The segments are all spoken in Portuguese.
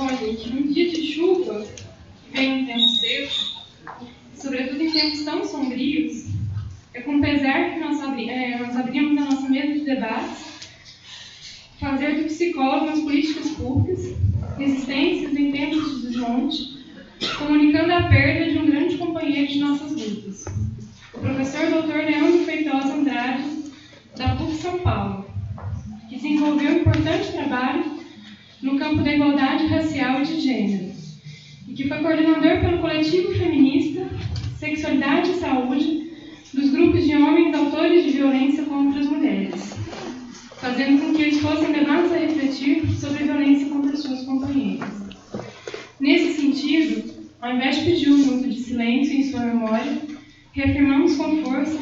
Bom, gente, num dia de chuva, que vem um tempo seco, sobretudo em tempos tão sombrios, é com pesar que nós abrimos a nossa mesa de debates, fazer do psicólogo nas políticas públicas, resistências em tempos de desmonte, comunicando a perda de um grande companheiro de nossas lutas, o professor Dr. Leandro Feitosa Andrade, da PUC São Paulo, que desenvolveu um importante trabalho no campo da igualdade racial e de gênero, e que foi coordenador pelo coletivo feminista Sexualidade e Saúde dos grupos de homens autores de violência contra as mulheres, fazendo com que eles fossem levados a refletir sobre a violência contra suas companheiras. Nesse sentido, ao invés de pedir um minuto de silêncio em sua memória, reafirmamos com força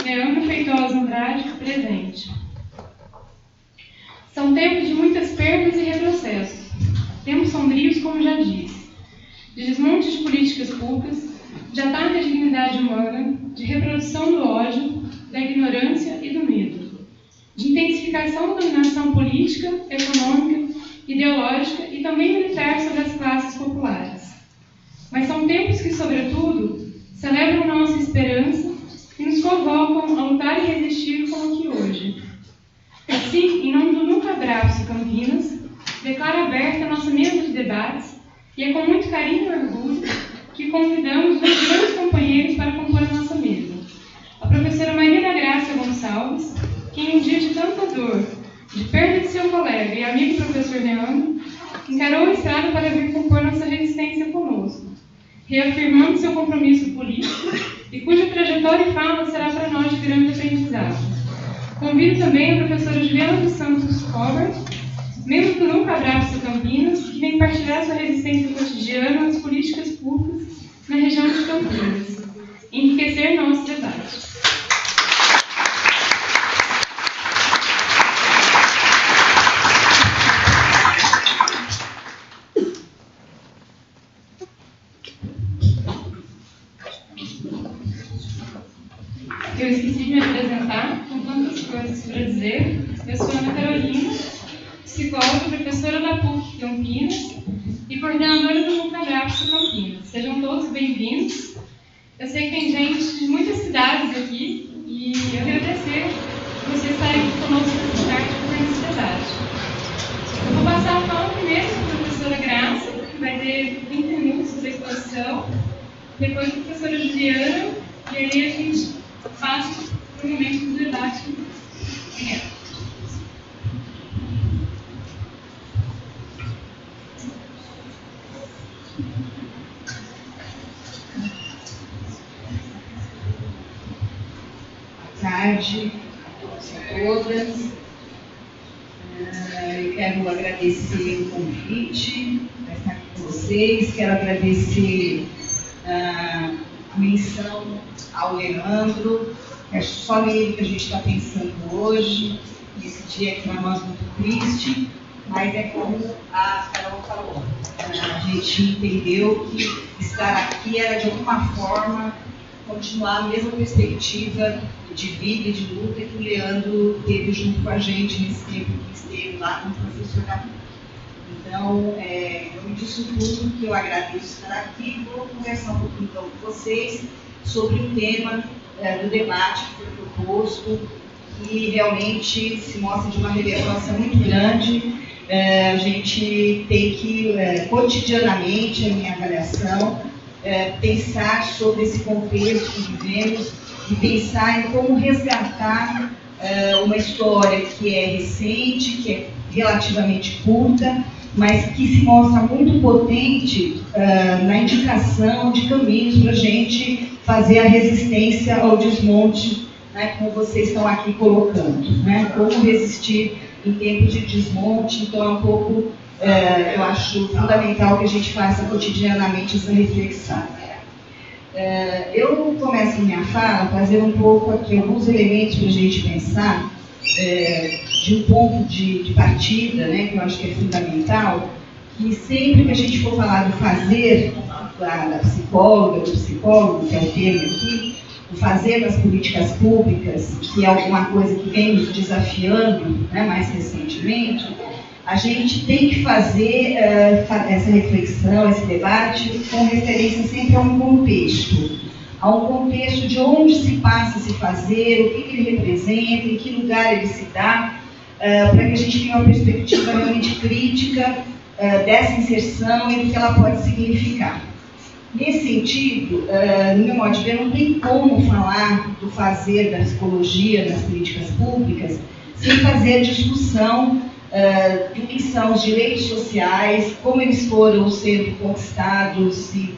Leandro Feitosa Andrade presente. São tempos de muitas perdas e retrocessos, tempos sombrios, como já disse, de desmonte de políticas públicas, de ataque à dignidade humana, de reprodução do ódio, da ignorância e do medo, de intensificação da dominação política, econômica, ideológica e também militar sobre as classes populares. Mas são tempos que, sobretudo, celebram nossa esperança e nos convocam a lutar e resistir como aqui hoje. Assim, em nome do Nunca Abraço Campinas, declaro aberta a nossa mesa de debates e é com muito carinho e orgulho que convidamos dois grandes companheiros para compor a nossa mesa. A professora Maria da Graça Gonçalves, que em um dia de tanta dor, de perda de seu colega e amigo professor Leandro, encarou a estrada para vir compor nossa resistência conosco, reafirmando seu compromisso político e cuja trajetória e fala será para nós de grande aprendizado. Convido também a professora Juliana dos Santos Robert, membro do Nunca Abraço Campinas, que vem partilhar sua resistência cotidiana às políticas públicas na região de Campinas, enriquecer nosso debate. Eu esqueci de me apresentar, com tantas coisas para dizer. Eu sou Ana Carolina, psicóloga, professora da PUC Campinas e coordenadora do Nunca Abraço Campinas. Sejam todos bem-vindos. Eu sei que tem gente de muitas cidades aqui e eu agradecer por vocês estarem aqui conosco nessa tarde fazendo esse debate. Eu vou passar a fala primeiro para a professora Graça, que vai ter 20 minutos da exposição, depois a professora Juliana, e aí a gente passa para o momento do debate. Obrigada. Boa tarde a todas. Eu quero agradecer o convite para estar com vocês. Quero agradecer a menção ao Leandro. É só nele que a gente está pensando hoje, nesse dia que para nós muito triste, mas é como a Carol falou. A gente entendeu que estar aqui era de alguma forma continuar a mesma perspectiva de vida e de luta que o Leandro teve junto com a gente nesse tempo que esteve lá como professor da PUC. Então, eu disso tudo que eu agradeço estar aqui, vou conversar um pouquinho então com vocês sobre o tema do debate que foi proposto, que realmente se mostra de uma relevância muito grande. A gente tem que, cotidianamente, a minha avaliação, pensar sobre esse contexto que vivemos e pensar em como resgatar uma história que é recente, que é relativamente curta, mas que se mostra muito potente na indicação de caminhos para a gente fazer a resistência ao desmonte, né, como vocês estão aqui colocando, né, como resistir em tempos de desmonte. Então é um pouco, eu acho fundamental que a gente faça cotidianamente essa reflexão. Eu começo a minha fala trazendo um pouco aqui alguns elementos para a gente pensar, de um ponto de partida, né, que eu acho que é fundamental, que sempre que a gente for falar do fazer da psicóloga, do psicólogo, que é o termo aqui, o fazer das políticas públicas, que é alguma coisa que vem nos desafiando, né, mais recentemente, a gente tem que fazer essa reflexão, esse debate, com referência sempre a um contexto de onde se passa a se fazer, o que ele representa, em que lugar ele se dá, para que a gente tenha uma perspectiva realmente crítica dessa inserção e do que ela pode significar. Nesse sentido, no meu modo de ver, não tem como falar do fazer da psicologia nas políticas públicas sem fazer discussão do que são os direitos sociais, como eles foram sendo conquistados e,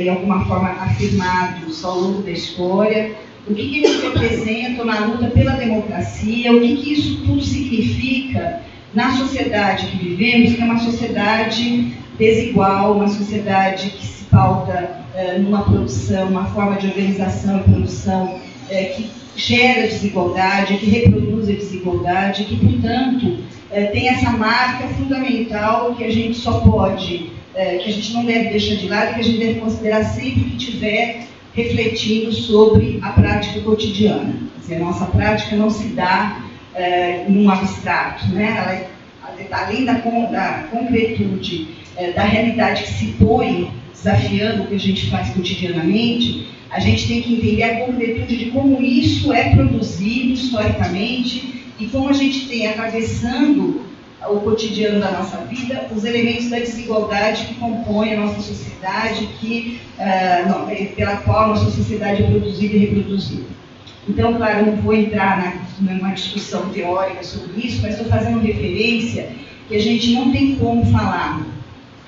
de alguma forma, afirmados ao longo da história, o que eles representam na luta pela democracia, o que isso tudo significa na sociedade que vivemos, que é uma sociedade desigual, uma sociedade que se pauta numa produção, uma forma de organização e produção que gera desigualdade, que reproduz a desigualdade, que, portanto, tem essa marca fundamental que a gente só pode, que a gente não deve deixar de lado e que a gente deve considerar sempre que estiver refletindo sobre a prática cotidiana. Quer dizer, a nossa prática não se dá num abstrato, né? Além da concretude, da realidade que se põe desafiando o que a gente faz cotidianamente, a gente tem que entender a concretude de como isso é produzido historicamente e como a gente tem atravessando o cotidiano da nossa vida os elementos da desigualdade que compõem a nossa sociedade, pela qual a nossa sociedade é produzida e reproduzida. Então, claro, eu não vou entrar numa discussão teórica sobre isso, mas estou fazendo referência que a gente não tem como falar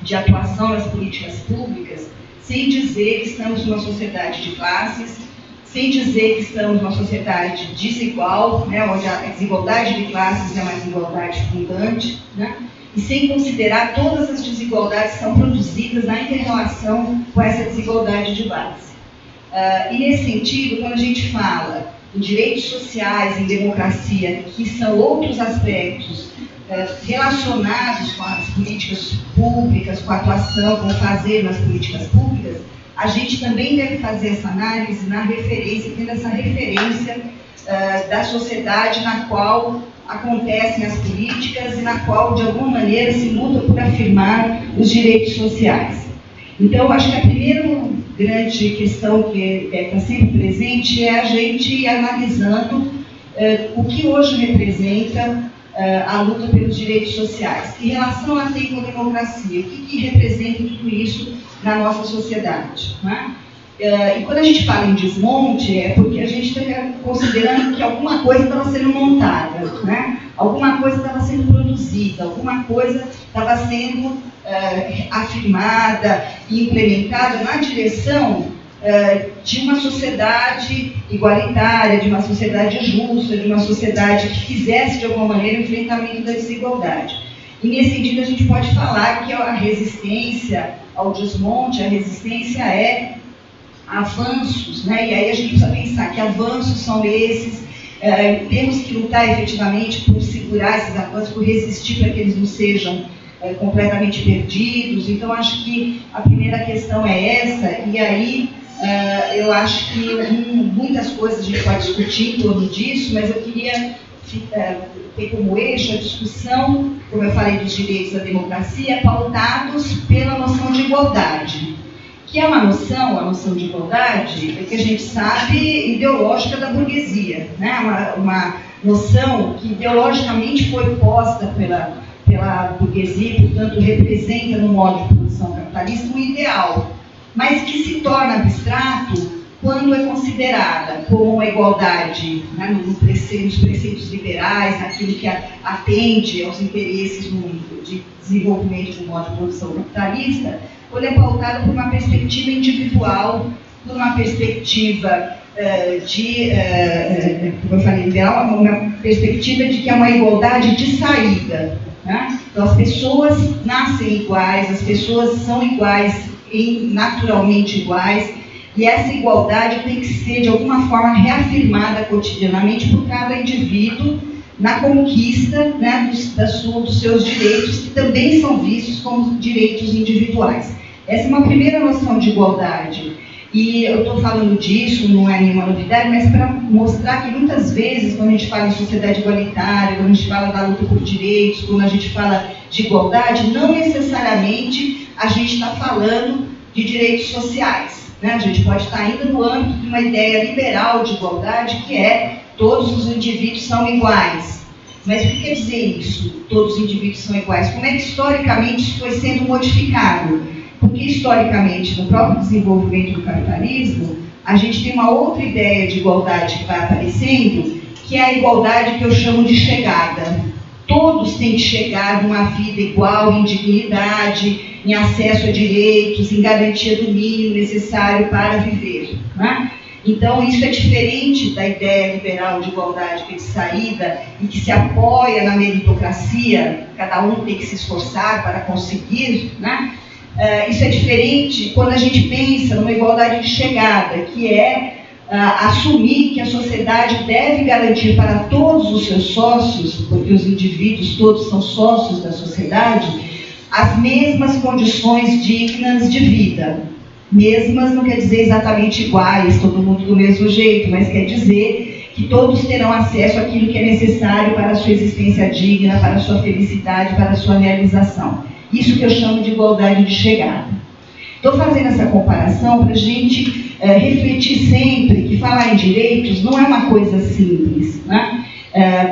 de atuação nas políticas públicas sem dizer que estamos numa sociedade de classes, sem dizer que estamos numa sociedade desigual, né, onde a desigualdade de classes é uma desigualdade fundante, né, e sem considerar todas as desigualdades que são produzidas na inter-relação com essa desigualdade de base. E nesse sentido, quando a gente fala em direitos sociais, em democracia, que são outros aspectos relacionados com as políticas públicas, com a atuação, com o fazer nas políticas públicas, a gente também deve fazer essa análise na referência, tendo essa referência da sociedade na qual acontecem as políticas e na qual, de alguma maneira, se luta por afirmar os direitos sociais. Então, eu acho que a primeira grande questão que está sempre presente é a gente ir analisando o que hoje representa a luta pelos direitos sociais. Que relação ela tem com a democracia? O que representa tudo isso na nossa sociedade? Né? E quando a gente fala em desmonte, é porque a gente está considerando que alguma coisa estava sendo montada, né? Alguma coisa estava sendo produzida, alguma coisa estava sendo afirmada e implementada na direção de uma sociedade igualitária, de uma sociedade justa, de uma sociedade que fizesse, de alguma maneira, o enfrentamento da desigualdade. E, nesse sentido, a gente pode falar que a resistência ao desmonte, a resistência é avanços, né? E aí a gente precisa pensar que avanços são esses, temos que lutar efetivamente por segurar esses avanços, por resistir para que eles não sejam completamente perdidos. Então, acho que a primeira questão é essa, e aí eu acho que muitas coisas a gente pode discutir em torno disso, mas eu queria ter como eixo a discussão, como eu falei, dos direitos da democracia, pautados pela noção de igualdade, que é uma noção, a noção de igualdade, que a gente sabe, ideológica da burguesia, né? Uma noção que ideologicamente foi posta pela burguesia, portanto, representa no modo de produção capitalista um ideal, mas que se torna abstrato quando é considerada como uma igualdade, né, nos preceitos liberais, naquilo que atende aos interesses de desenvolvimento do modo de produção capitalista, quando é pautada por uma perspectiva individual, por uma perspectiva como eu falei, liberal, uma perspectiva de que é uma igualdade de saída. Né? Então, as pessoas nascem iguais, as pessoas são iguais, naturalmente iguais, e essa igualdade tem que ser, de alguma forma, reafirmada cotidianamente por cada indivíduo na conquista, né, dos seus direitos, que também são vistos como direitos individuais. Essa é uma primeira noção de igualdade. E eu estou falando disso, não é nenhuma novidade, mas para mostrar que muitas vezes, quando a gente fala em sociedade igualitária, quando a gente fala da luta por direitos, quando a gente fala de igualdade, não necessariamente a gente está falando de direitos sociais, né? A gente pode estar ainda no âmbito de uma ideia liberal de igualdade, que é todos os indivíduos são iguais. Mas o que quer dizer isso? Todos os indivíduos são iguais. Como é que historicamente isso foi sendo modificado? Porque, historicamente, no próprio desenvolvimento do capitalismo, a gente tem uma outra ideia de igualdade que vai aparecendo, que é a igualdade que eu chamo de chegada. Todos têm que chegar numa vida igual, em dignidade, em acesso a direitos, em garantia do mínimo necessário para viver, né? Então, isso é diferente da ideia liberal de igualdade que é de saída e que se apoia na meritocracia, cada um tem que se esforçar para conseguir, né? Isso é diferente quando a gente pensa numa igualdade de chegada, que é assumir que a sociedade deve garantir para todos os seus sócios, porque os indivíduos todos são sócios da sociedade, as mesmas condições dignas de vida. Mesmas não quer dizer exatamente iguais, todo mundo do mesmo jeito, mas quer dizer que todos terão acesso àquilo que é necessário para a sua existência digna, para a sua felicidade, para a sua realização. Isso que eu chamo de igualdade de chegada. Estou fazendo essa comparação para a gente refletir sempre que falar em direitos não é uma coisa simples, né?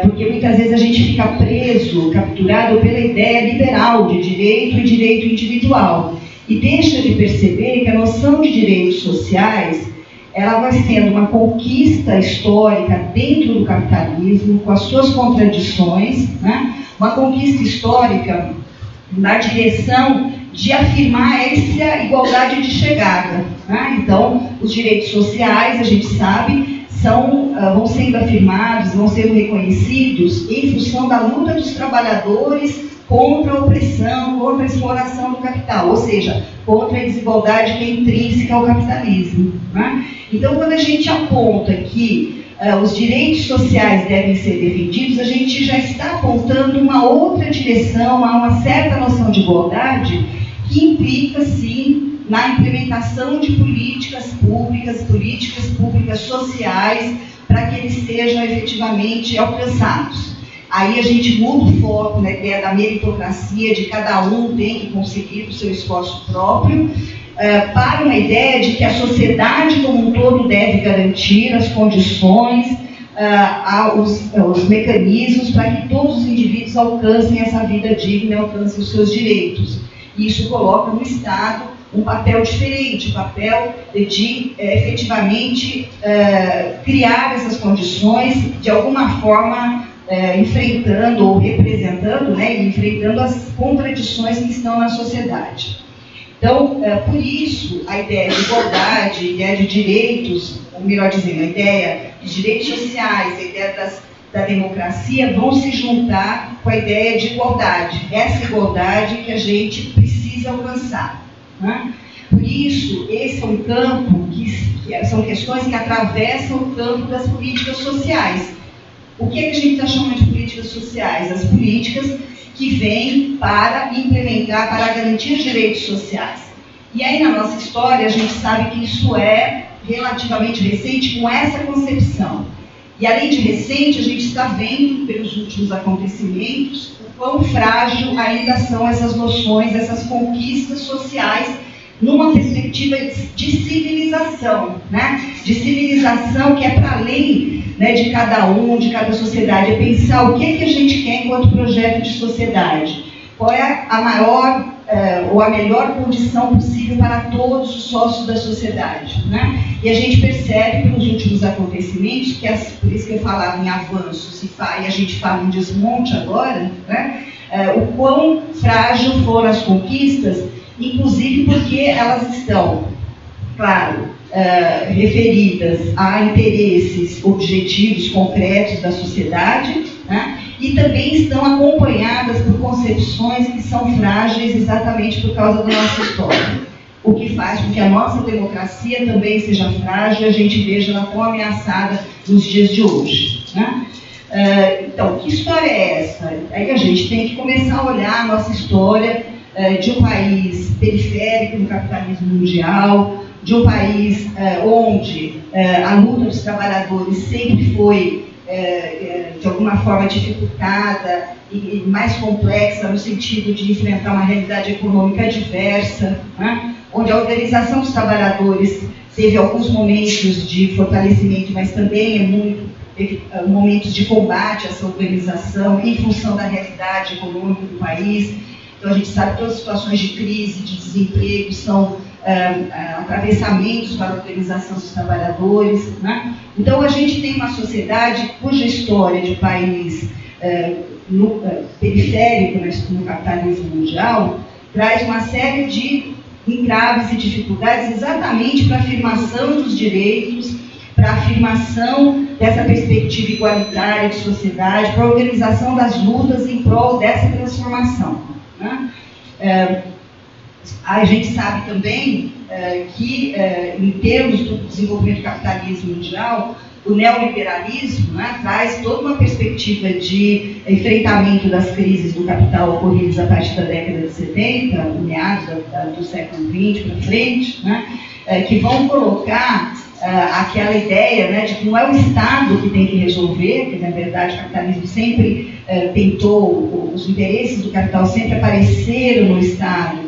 Porque muitas vezes a gente fica preso, capturado pela ideia liberal de direito e direito individual. E deixa de perceber que a noção de direitos sociais ela vai sendo uma conquista histórica dentro do capitalismo, com as suas contradições, né? Uma conquista histórica na direção de afirmar essa igualdade de chegada, né? Então, os direitos sociais, a gente sabe, vão sendo afirmados, vão sendo reconhecidos em função da luta dos trabalhadores contra a opressão, contra a exploração do capital, ou seja, contra a desigualdade que é intrínseca ao capitalismo, né? Então, quando a gente aponta que os direitos sociais devem ser defendidos, a gente já está apontando uma outra direção, a uma certa noção de igualdade que implica, sim, na implementação de políticas públicas sociais, para que eles sejam efetivamente alcançados. Aí a gente muda o foco na ideia da meritocracia, de cada um tem que conseguir o seu esforço próprio, para uma ideia de que a sociedade como um todo deve garantir as condições, os mecanismos para que todos os indivíduos alcancem essa vida digna e alcancem os seus direitos. E isso coloca no Estado um papel diferente, o papel de efetivamente criar essas condições, de alguma forma enfrentando ou representando, né, enfrentando as contradições que estão na sociedade. Então, por isso, a ideia de igualdade, a ideia de direitos, ou melhor dizendo, a ideia de direitos sociais, a ideia da democracia vão se juntar com a ideia de igualdade. Essa igualdade que a gente precisa alcançar, né? Por isso, esse é um campo que são questões que atravessam o campo das políticas sociais. O que é que a gente está chamando de políticas sociais? As políticas que vêm para implementar, para garantir direitos sociais. E aí, na nossa história, a gente sabe que isso é relativamente recente com essa concepção. E além de recente, a gente está vendo, pelos últimos acontecimentos, o quão frágil ainda são essas noções, essas conquistas sociais, numa perspectiva de civilização, né? De civilização que é para além, né, de cada um, de cada sociedade, é pensar o que a gente quer enquanto projeto de sociedade. Qual é a maior ou a melhor condição possível para todos os sócios da sociedade, né? E a gente percebe pelos últimos acontecimentos, por isso que eu falava em avanço, e a gente fala em desmonte agora, né? O quão frágil foram as conquistas, inclusive porque elas estão, claro, referidas a interesses objetivos concretos da sociedade, né? E também estão acompanhadas por concepções que são frágeis exatamente por causa da nossa história. O que faz com que a nossa democracia também seja frágil e a gente veja ela tão ameaçada nos dias de hoje, né? Então, que história é essa? Aí a gente tem que começar a olhar a nossa história de um país periférico no capitalismo mundial, de um país onde a luta dos trabalhadores sempre foi, de alguma forma, dificultada e mais complexa no sentido de enfrentar uma realidade econômica diversa, né? Onde a organização dos trabalhadores teve alguns momentos de fortalecimento, mas também teve momentos de combate a essa organização em função da realidade econômica do país. Então, a gente sabe que todas as situações de crise, de desemprego, são atravessamentos para a organização dos trabalhadores, né? Então, a gente tem uma sociedade cuja história de país periférico no capitalismo mundial traz uma série de entraves e dificuldades exatamente para a afirmação dos direitos, para a afirmação dessa perspectiva igualitária de sociedade, para a organização das lutas em prol dessa transformação, né? A gente sabe também que, em termos do desenvolvimento do capitalismo mundial, o neoliberalismo, né, traz toda uma perspectiva de enfrentamento das crises do capital ocorridas a partir da década de 70, meados do século XX para frente, né, que vão colocar aquela ideia, né, de que não é o Estado que tem que resolver, que na verdade o capitalismo sempre tentou, os interesses do capital sempre apareceram no Estado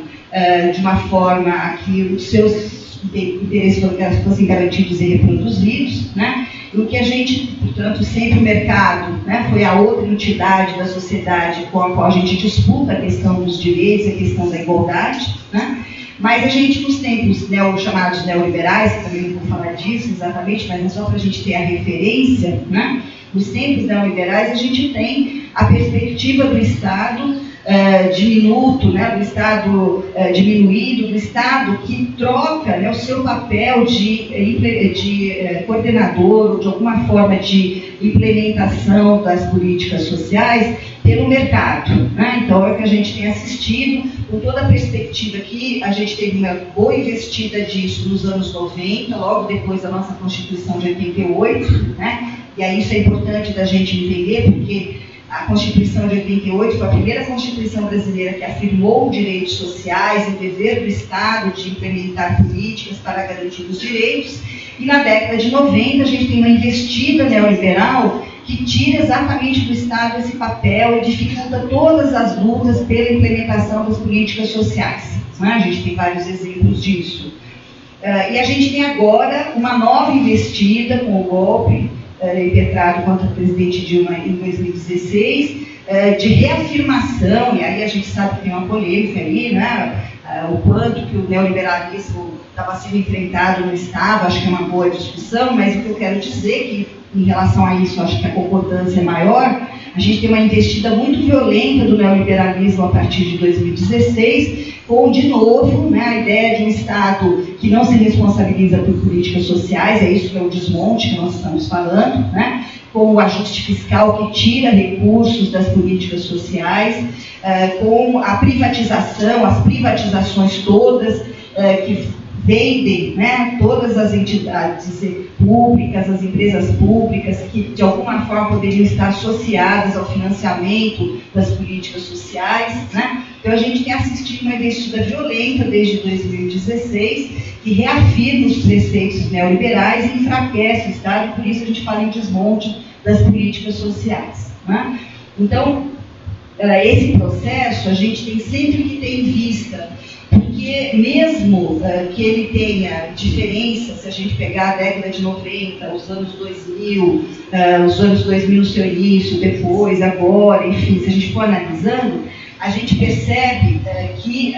de uma forma que os seus interesses fossem garantidos e reproduzidos, né? O que a gente, portanto, sempre o mercado, né, foi a outra entidade da sociedade com a qual a gente disputa a questão dos direitos, a questão da igualdade, né? Mas a gente, nos tempos chamados neoliberais, que também não vou falar disso exatamente, mas é só para a gente ter a referência, né? Nos tempos neoliberais a gente tem a perspectiva do Estado diminuto, né, do Estado diminuído, do Estado que troca, né, o seu papel de coordenador, ou de alguma forma de implementação das políticas sociais pelo mercado, né? Então é o que a gente tem assistido, com toda a perspectiva que a gente teve uma boa investida disso nos anos 90, logo depois da nossa Constituição de 88, né? E aí isso é importante da gente entender, porque a Constituição de 88 foi a primeira Constituição brasileira que afirmou direitos sociais e o dever do Estado de implementar políticas para garantir os direitos. E na década de 90 a gente tem uma investida neoliberal que tira exatamente do Estado esse papel e dificulta todas as lutas pela implementação das políticas sociais, né? A gente tem vários exemplos disso. E a gente tem agora uma nova investida com o golpe impetrado contra o presidente Dilma em 2016, de reafirmação, e aí a gente sabe que tem uma polêmica aí, né? O quanto que o neoliberalismo estava sendo enfrentado no Estado, acho que é uma boa discussão, mas o que eu quero dizer é que, em relação a isso, acho que a concordância é maior. A gente tem uma investida muito violenta do neoliberalismo a partir de 2016, com, de novo, né, a ideia de um Estado que não se responsabiliza por políticas sociais, é isso que é o desmonte que nós estamos falando, né, com o ajuste fiscal que tira recursos das políticas sociais, com a privatização, as privatizações todas, que vendem, né, todas as entidades públicas, as empresas públicas que de alguma forma poderiam estar associadas ao financiamento das políticas sociais, né? Então a gente tem assistido uma investida violenta desde 2016 que reafirma os preceitos neoliberais e enfraquece o Estado, e por isso a gente fala em desmonte das políticas sociais, né? Então, esse processo a gente tem sempre que ter em vista, porque mesmo que ele tenha diferenças, se a gente pegar a década de 90, os anos 2000, os anos 2000 no seu início, depois, agora, enfim, se a gente for analisando, a gente percebe que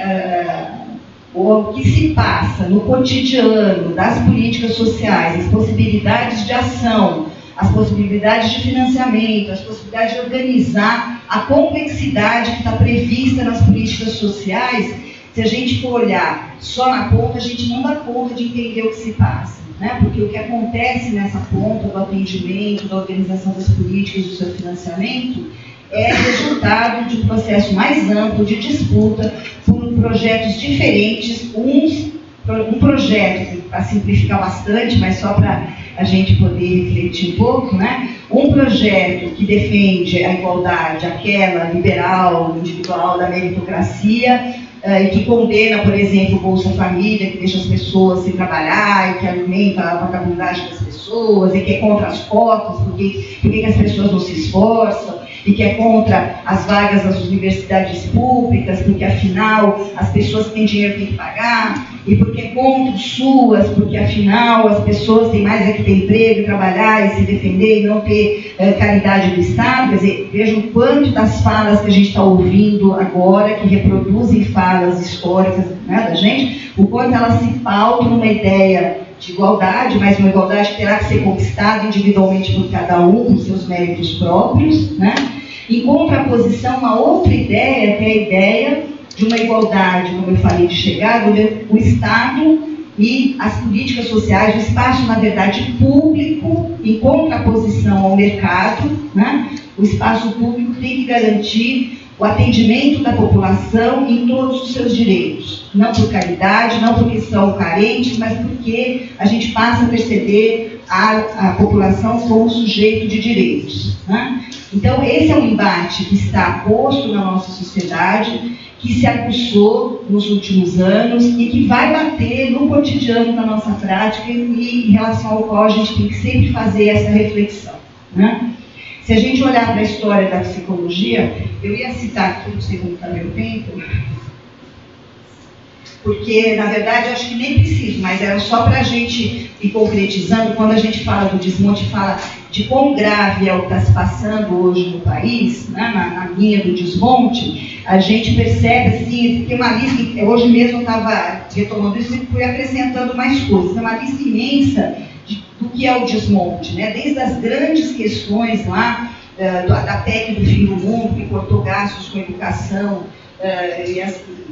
o que se passa no cotidiano das políticas sociais, as possibilidades de ação, as possibilidades de financiamento, as possibilidades de organizar a complexidade que está prevista nas políticas sociais. Se a gente for olhar só na ponta, a gente não dá conta de entender o que se passa, né? Porque o que acontece nessa ponta do atendimento, da organização das políticas, do seu financiamento, é resultado de um processo mais amplo de disputa por projetos diferentes, um projeto, para simplificar bastante, mas só para a gente poder refletir um pouco, né? Um projeto que defende a igualdade, aquela liberal, individual, da meritocracia, e que condena, por exemplo, o Bolsa Família, que deixa as pessoas sem trabalhar e que alimenta a vagabundagem das pessoas, e que é contra as cotas, porque as pessoas não se esforçam, e que é contra as vagas das universidades públicas, porque afinal as pessoas que têm dinheiro têm que pagar, e porque é contra o SUAS, porque afinal as pessoas têm mais é que ter emprego, trabalhar e se defender e não ter caridade do Estado. Quer dizer, vejam quanto das falas que a gente está ouvindo agora, que reproduzem falas históricas, né, da gente, o quanto elas se pautam numa ideia de igualdade, mas uma igualdade que terá que ser conquistada individualmente por cada um, com seus méritos próprios, né? Em contraposição, uma outra ideia, que é a ideia de uma igualdade, como eu falei, de chegada, o Estado e as políticas sociais, o espaço, na verdade, público, em contraposição ao mercado, né? O espaço público tem que garantir o atendimento da população em todos os seus direitos. Não por caridade, não porque são carentes, mas porque a gente passa a perceber a população como sujeito de direitos, né? Então, esse é um embate que está posto na nossa sociedade, que se aguçou nos últimos anos e que vai bater no cotidiano da nossa prática e em relação ao qual a gente tem que sempre fazer essa reflexão, né? Se a gente olhar para a história da psicologia, eu ia citar aqui, não sei como está meu tempo, porque, na verdade, eu acho que nem preciso, mas era só para a gente ir concretizando. Quando a gente fala do desmonte, fala de quão grave é o que está se passando hoje no país, né, na linha do desmonte, a gente percebe, assim, tem uma lista, hoje mesmo eu estava retomando isso e fui acrescentando mais coisas, tem uma lista imensa do que é o desmonte, né? Desde as grandes questões lá, da PEC do fim do mundo, que cortou gastos com educação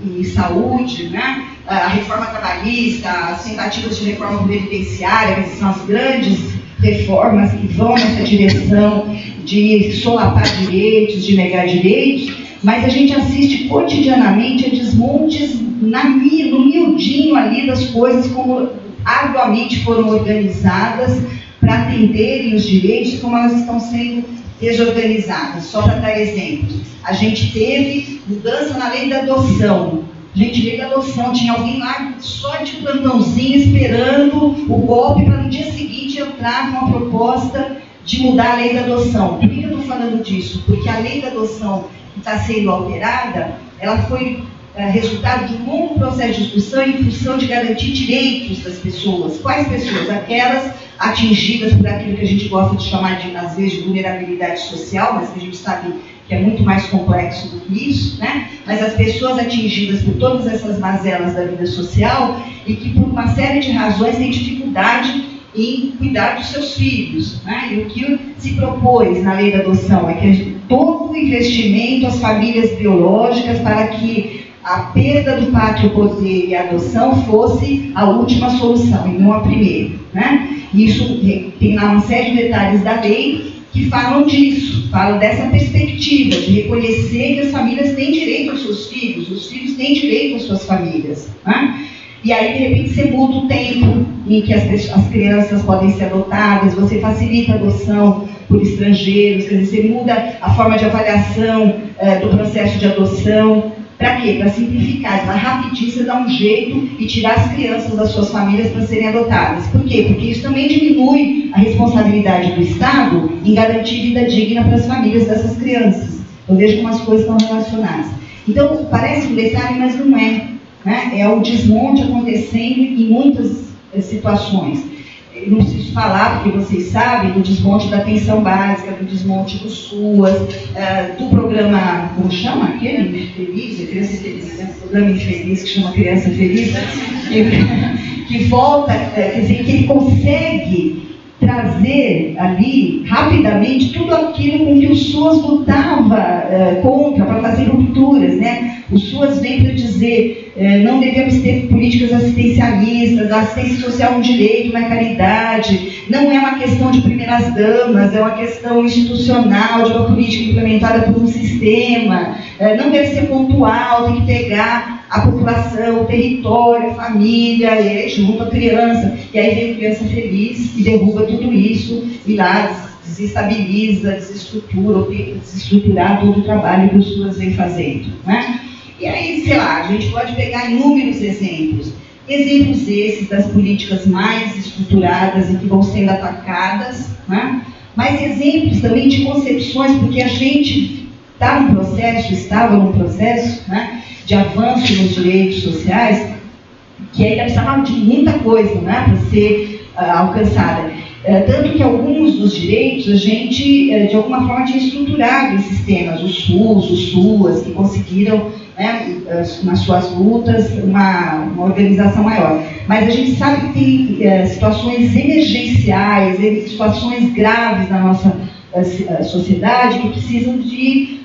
e saúde, né? A reforma trabalhista, as tentativas de reforma previdenciária, que são as grandes reformas que vão nessa direção de solapar direitos, de negar direitos, mas a gente assiste cotidianamente a desmontes no miudinho ali das coisas, como arduamente foram organizadas para atenderem os direitos, como elas estão sendo desorganizadas. Só para dar exemplos, a gente teve mudança na lei da adoção. Gente, lei da adoção, tinha alguém lá só de plantãozinho esperando o golpe para no dia seguinte entrar com uma proposta de mudar a lei da adoção. Por que eu estou falando disso? Porque a lei da adoção que está sendo alterada, ela foi resultado de um longo processo de discussão em função de garantir direitos das pessoas. Quais pessoas? Aquelas atingidas por aquilo que a gente gosta de chamar, às vezes, de vulnerabilidade social, mas que a gente sabe que é muito mais complexo do que isso, né? Mas as pessoas atingidas por todas essas mazelas da vida social e que, por uma série de razões, têm dificuldade em cuidar dos seus filhos, né? E o que se propôs na lei da adoção é que todo o investimento às famílias biológicas para que a perda do pátrio poder e a adoção fosse a última solução e não a primeira, né? Isso tem lá uma série de detalhes da lei que falam disso, falam dessa perspectiva de reconhecer que as famílias têm direito aos seus filhos, os filhos têm direito às suas famílias, né? E aí, de repente, você muda o tempo em que as crianças podem ser adotadas, você facilita a adoção por estrangeiros, quer dizer, você muda a forma de avaliação do processo de adoção. Para quê? Para simplificar, para rapidinho você dar um jeito e tirar as crianças das suas famílias para serem adotadas. Por quê? Porque isso também diminui a responsabilidade do Estado em garantir vida digna para as famílias dessas crianças. Eu vejo como as coisas estão relacionadas. Então, parece um detalhe, mas não é, né? É o desmonte acontecendo em muitas situações. Eu não preciso falar, porque vocês sabem, do desmonte da atenção básica, do desmonte do SUAS, do programa, como chama aquele? Feliz, Criança Feliz, né? O programa infeliz que chama Criança Feliz, que volta, quer dizer, que ele consegue trazer ali, rapidamente, tudo aquilo com que o SUAS lutava contra, para fazer rupturas, né? O SUAS vem para dizer, não devemos ter políticas assistencialistas, a assistência social é um direito, não é caridade, não é uma questão de primeiras damas, é uma questão institucional, de uma política implementada por um sistema, não deve ser pontual, tem que pegar a população, o território, a família, junto a criança, e aí vem a Criança Feliz e derruba tudo isso, e lá desestabiliza, desestrutura, ou tenta desestruturar todo o trabalho que o SUAS vem fazendo, né? E aí sei lá, a gente pode pegar inúmeros exemplos. Exemplos esses das políticas mais estruturadas e que vão sendo atacadas, né? Mas exemplos também de concepções, porque a gente estava num processo, né, de avanço nos direitos sociais, que ainda precisava de muita coisa, né, para ser alcançada. Tanto que alguns dos direitos a gente, de alguma forma, tinha estruturado em sistemas, os SUS, os SUAS, que conseguiram, né, nas suas lutas, uma organização maior. Mas a gente sabe que tem situações emergenciais, situações graves na nossa sociedade que precisam de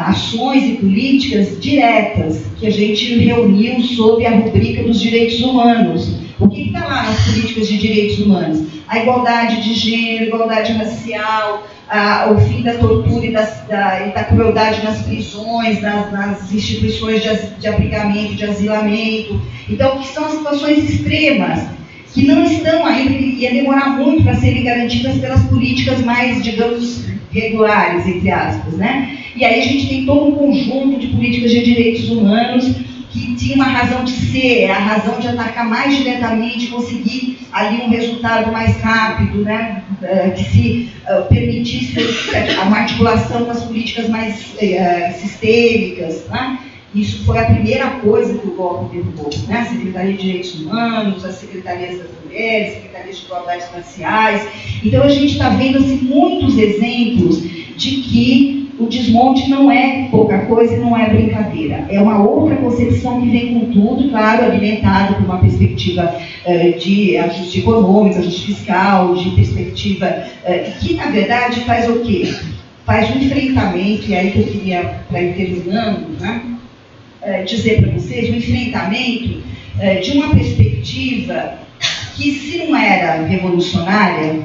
ações e políticas diretas, que a gente reuniu sob a rubrica dos direitos humanos. O que está lá nas políticas de direitos humanos? A igualdade de gênero, igualdade racial, o fim da tortura e da crueldade nas prisões, nas instituições de abrigamento, de asilamento. Então, que são as situações extremas, que não estão ainda, e ia demorar muito para serem garantidas pelas políticas mais, digamos, regulares, entre aspas, né? E aí a gente tem todo um conjunto de políticas de direitos humanos que tinha uma razão de ser, a razão de atacar mais diretamente, conseguir ali um resultado mais rápido, né? Que se permitisse uma articulação com as políticas mais sistêmicas, né? Isso foi a primeira coisa que o golpe derrubou, né? A Secretaria de Direitos Humanos, as Secretarias das Mulheres, Secretarias de Igualdades Raciais. Então a gente está vendo assim, muitos exemplos de que o desmonte não é pouca coisa e não é brincadeira. É uma outra concepção que vem com tudo, claro, alimentado por uma perspectiva de ajuste econômico, ajuste fiscal, de perspectiva que, na verdade, faz o quê? Faz um enfrentamento, e aí que eu queria, para ir terminando, né, dizer para vocês, um enfrentamento de uma perspectiva que, se não era revolucionária,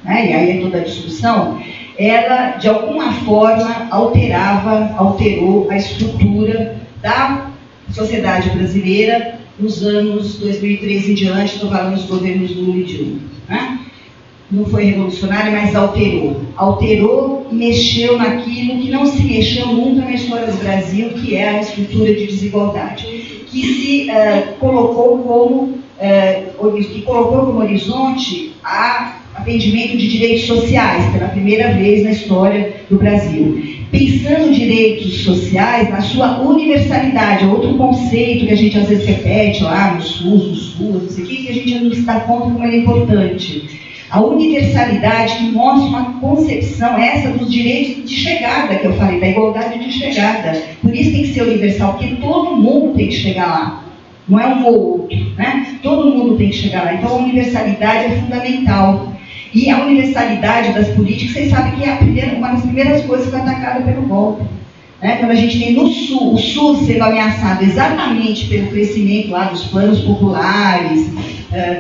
né, e aí é toda a discussão, ela, de alguma forma, alterou a estrutura da sociedade brasileira nos anos 2013 em diante, estou falando dos governos Lula e Dilma. Né? Não foi revolucionária, mas alterou. Alterou e mexeu naquilo que não se mexeu nunca na história do Brasil, que é a estrutura de desigualdade, que se colocou como horizonte a atendimento de direitos sociais, pela primeira vez na história do Brasil. Pensando direitos sociais na sua universalidade, outro conceito que a gente às vezes repete lá no SUS, não sei o que a gente não se dá conta como ele é importante. A universalidade que mostra uma concepção, essa dos direitos de chegada, que eu falei, da igualdade de chegada. Por isso tem que ser universal, porque todo mundo tem que chegar lá. Não é um ou outro, né? Todo mundo tem que chegar lá. Então a universalidade é fundamental. E a universalidade das políticas, vocês sabem que é uma das primeiras coisas que foi atacada pelo golpe. Né? Quando a gente tem no Sul, o SUS sendo ameaçado exatamente pelo crescimento lá dos planos populares,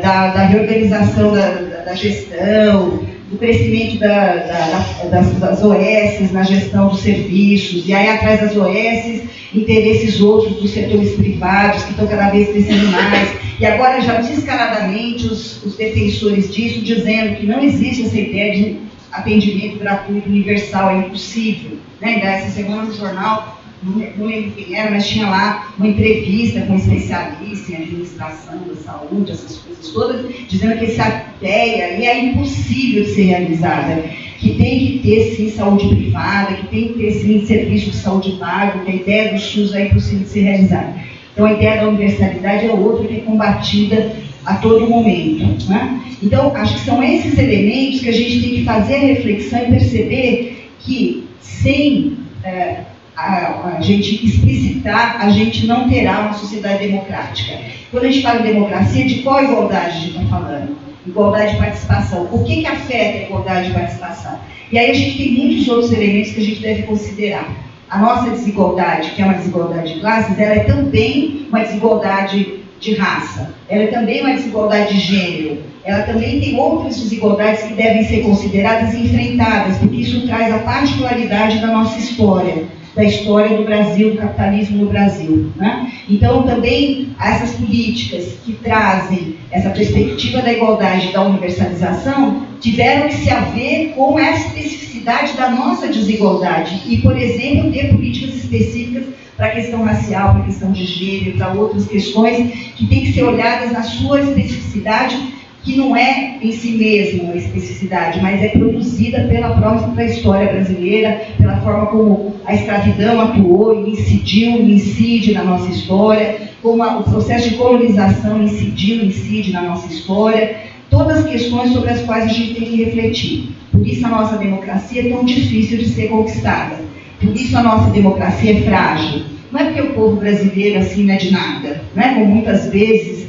da reorganização da gestão, do crescimento das OS na gestão dos serviços, e aí atrás das OS, interesses outros dos setores privados, que estão cada vez crescendo mais, e agora já descaradamente os defensores disso, dizendo que não existe essa ideia de atendimento gratuito universal, é impossível. Né? Essa semana no jornal, não lembro quem era, mas tinha lá uma entrevista com um especialista em administração da saúde, essas coisas todas, dizendo que essa ideia é impossível de ser realizada, que tem que ter, sim, saúde privada, que tem que ter, sim, serviço de saúde pago, que a ideia do SUS é impossível de ser realizada. Então, a ideia da universalidade é outra que é combatida a todo momento. Né? Então, acho que são esses elementos que a gente tem que fazer a reflexão e perceber que, sem a gente explicitar, a gente não terá uma sociedade democrática. Quando a gente fala em democracia, de qual igualdade a gente está falando? Igualdade de participação. O que afeta a igualdade de participação? E aí a gente tem muitos outros elementos que a gente deve considerar. A nossa desigualdade, que é uma desigualdade de classes, ela é também uma desigualdade de raça, ela é também uma desigualdade de gênero, ela também tem outras desigualdades que devem ser consideradas e enfrentadas, porque isso traz a particularidade da nossa história, da história do Brasil, do capitalismo no Brasil. Né? Então, também, essas políticas que trazem essa perspectiva da igualdade e da universalização tiveram que se haver com a especificidade da nossa desigualdade e, por exemplo, ter políticas específicas para a questão racial, para a questão de gênero, para outras questões que têm que ser olhadas na sua especificidade, que não é em si mesma uma especificidade, mas é produzida pela própria história brasileira, pela forma como a escravidão atuou e incide na nossa história, como o processo de colonização incide na nossa história, todas as questões sobre as quais a gente tem que refletir. Por isso a nossa democracia é tão difícil de ser conquistada. Por isso a nossa democracia é frágil. Não é porque o povo brasileiro assim não é de nada, né? Como muitas vezes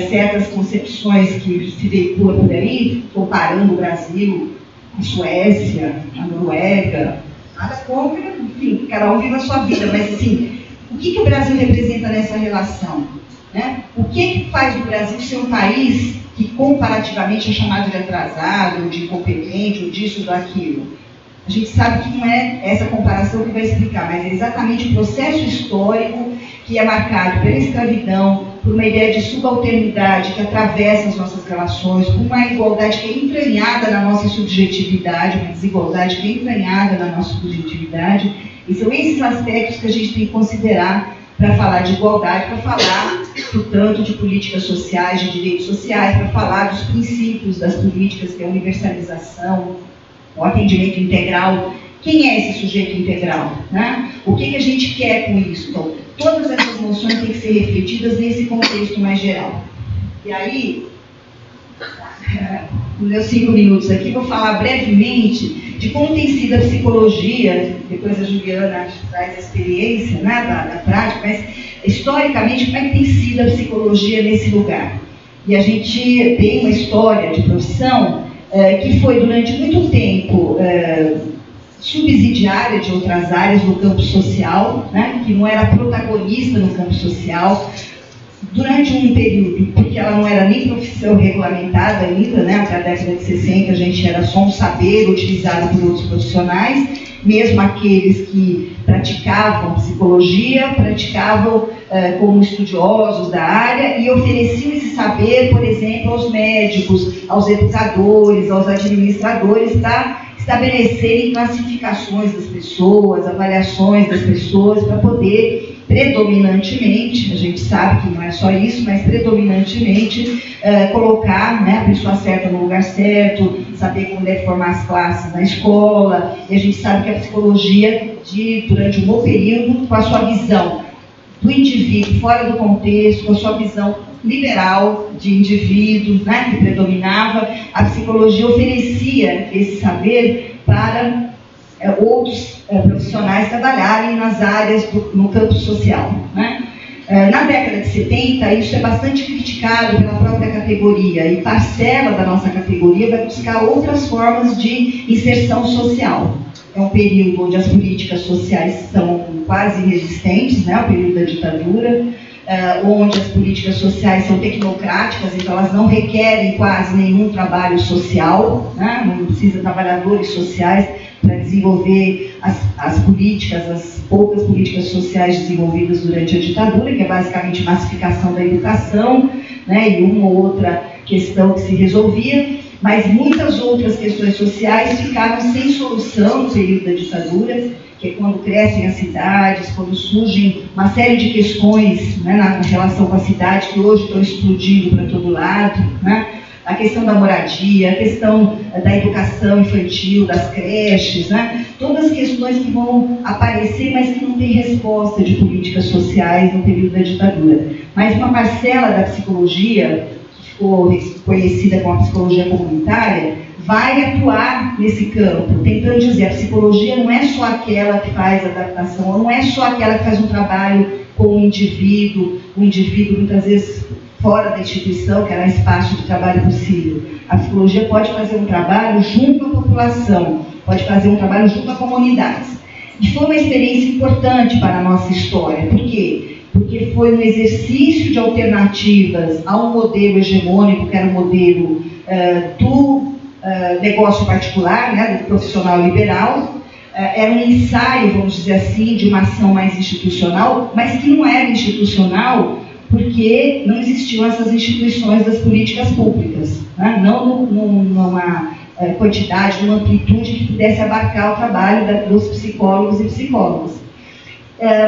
certas concepções que se veiculam por aí, comparando o Brasil, a Suécia, a Noruega, nada contra, enfim, cada um vive a sua vida, mas assim, o que o Brasil representa nessa relação? Né? O que faz do Brasil ser um país que comparativamente é chamado de atrasado, ou de incompetente, ou disso ou daquilo? A gente sabe que não é essa comparação que vai explicar, mas é exatamente o processo histórico que é marcado pela escravidão, por uma ideia de subalternidade que atravessa as nossas relações, por uma igualdade que é entranhada na nossa subjetividade, uma desigualdade que é entranhada na nossa subjetividade. E são esses aspectos que a gente tem que considerar para falar de igualdade, para falar, portanto, de políticas sociais, de direitos sociais, para falar dos princípios das políticas, que é a universalização, o atendimento integral. Quem é esse sujeito integral? Né? O que a gente quer com isso? Então, todas essas noções têm que ser refletidas nesse contexto mais geral. E aí, nos meus 5 minutos aqui, vou falar brevemente de como tem sido a psicologia, depois a Juliana traz a experiência, né, da prática, mas historicamente, como é que tem sido a psicologia nesse lugar? E a gente tem uma história de profissão que foi durante muito tempo subsidiária de outras áreas no campo social, né, que não era protagonista no campo social, durante um período, porque ela não era nem profissão regulamentada ainda, né, até a década de 60 a gente era só um saber utilizado por outros profissionais, mesmo aqueles que praticavam psicologia, praticavam como estudiosos da área e ofereciam esse saber, por exemplo, aos médicos, aos educadores, aos administradores, para estabelecerem classificações das pessoas, avaliações das pessoas, para poder predominantemente, a gente sabe que não é só isso, mas predominantemente colocar, né, a pessoa certa no lugar certo, saber como deve formar as classes na escola, e a gente sabe que a psicologia, durante um bom período, com a sua visão do indivíduo fora do contexto, com a sua visão liberal de indivíduo, né, que predominava, a psicologia oferecia esse saber para outros profissionais trabalharem nas áreas no campo social. Né? Na década de 70, isso é bastante criticado pela própria categoria, e parcela da nossa categoria vai buscar outras formas de inserção social. É um período onde as políticas sociais são quase inexistentes, né? O período da ditadura, onde as políticas sociais são tecnocráticas, então elas não requerem quase nenhum trabalho social, né? Não precisa de trabalhadores sociais para desenvolver as políticas, as poucas políticas sociais desenvolvidas durante a ditadura, que é basicamente massificação da educação, né? E uma ou outra questão que se resolvia, mas muitas outras questões sociais ficaram sem solução no período da ditadura, que é quando crescem as cidades, quando surgem uma série de questões, né, na relação com a cidade, que hoje estão explodindo para todo lado, né? A questão da moradia, a questão da educação infantil, das creches, né? Todas as questões que vão aparecer, mas que não têm resposta de políticas sociais no período da ditadura. Mas uma parcela da psicologia, que ficou conhecida como a psicologia comunitária, vai atuar nesse campo, tentando dizer, a psicologia não é só aquela que faz adaptação, não é só aquela que faz um trabalho com o indivíduo muitas vezes fora da instituição, que era um espaço de trabalho possível. A psicologia pode fazer um trabalho junto à população, pode fazer um trabalho junto a comunidades. E foi uma experiência importante para a nossa história. Por quê? Porque foi um exercício de alternativas a um modelo hegemônico, que era o modelo do negócio particular, né, do profissional liberal. Era um ensaio, vamos dizer assim, de uma ação mais institucional, mas que não era institucional porque não existiam essas instituições das políticas públicas, né? Não numa quantidade, numa amplitude que pudesse abarcar o trabalho dos psicólogos e psicólogas.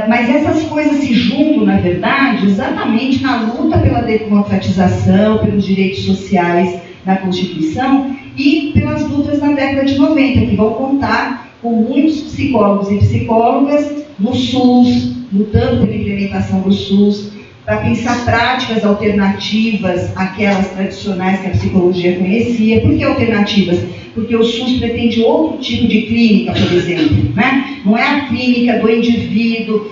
Mas essas coisas se juntam, na verdade, exatamente na luta pela democratização, pelos direitos sociais na Constituição e pelas lutas na década de 90, que vão contar com muitos psicólogos e psicólogas no SUS, lutando pela implementação do SUS, para pensar práticas alternativas àquelas tradicionais que a psicologia conhecia. Por que alternativas? Porque o SUS pretende outro tipo de clínica, por exemplo, né? Não é a clínica do indivíduo,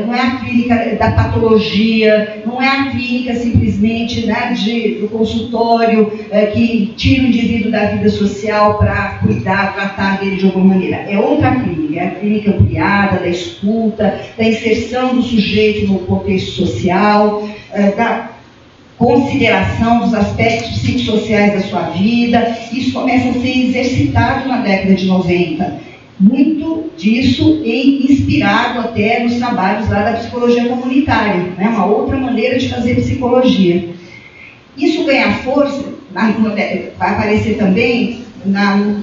não é a clínica da patologia, não é a clínica simplesmente, né, do consultório que tira o indivíduo da vida social para cuidar, tratar dele de alguma maneira. É outra clínica, é a clínica ampliada, da escuta, da inserção do sujeito no contexto social, da consideração dos aspectos psicossociais da sua vida. Isso começa a ser exercitado na década de 90. Muito disso inspirado até nos trabalhos lá da psicologia comunitária, né? Uma outra maneira de fazer psicologia. Isso ganha força, vai aparecer também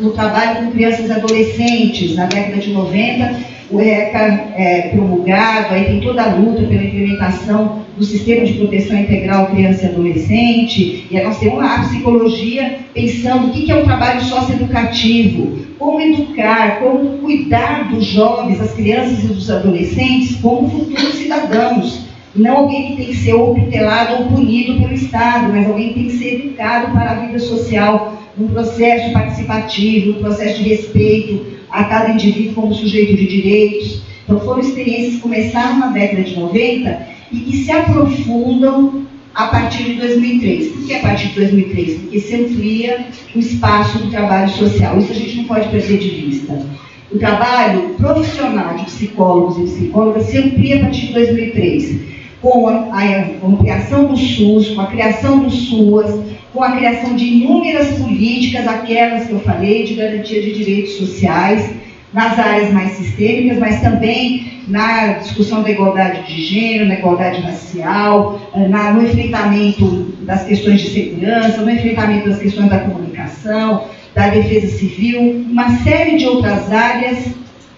no trabalho com crianças e adolescentes, na década de 90, o ECA é promulgado, aí tem toda a luta pela implementação do Sistema de Proteção Integral Criança e Adolescente, e aí nós temos lá a psicologia pensando o que é o trabalho socioeducativo, como educar, como cuidar dos jovens, das crianças e dos adolescentes como futuros cidadãos, e não alguém que tem que ser ou tutelado ou punido pelo Estado, mas alguém que tem que ser educado para a vida social, num processo participativo, num processo de respeito a cada indivíduo como sujeito de direitos. Então foram experiências que começaram na década de 90 e que se aprofundam a partir de 2003. Por que a partir de 2003? Porque se amplia o espaço do trabalho social. Isso a gente não pode perder de vista. O trabalho profissional de psicólogos e psicólogas se amplia a partir de 2003, com a ampliação do SUS, com a criação do SUAS, com a criação de inúmeras políticas, aquelas que eu falei, de garantia de direitos sociais, nas áreas mais sistêmicas, mas também na discussão da igualdade de gênero, na igualdade racial, no enfrentamento das questões de segurança, no enfrentamento das questões da comunicação, da defesa civil, uma série de outras áreas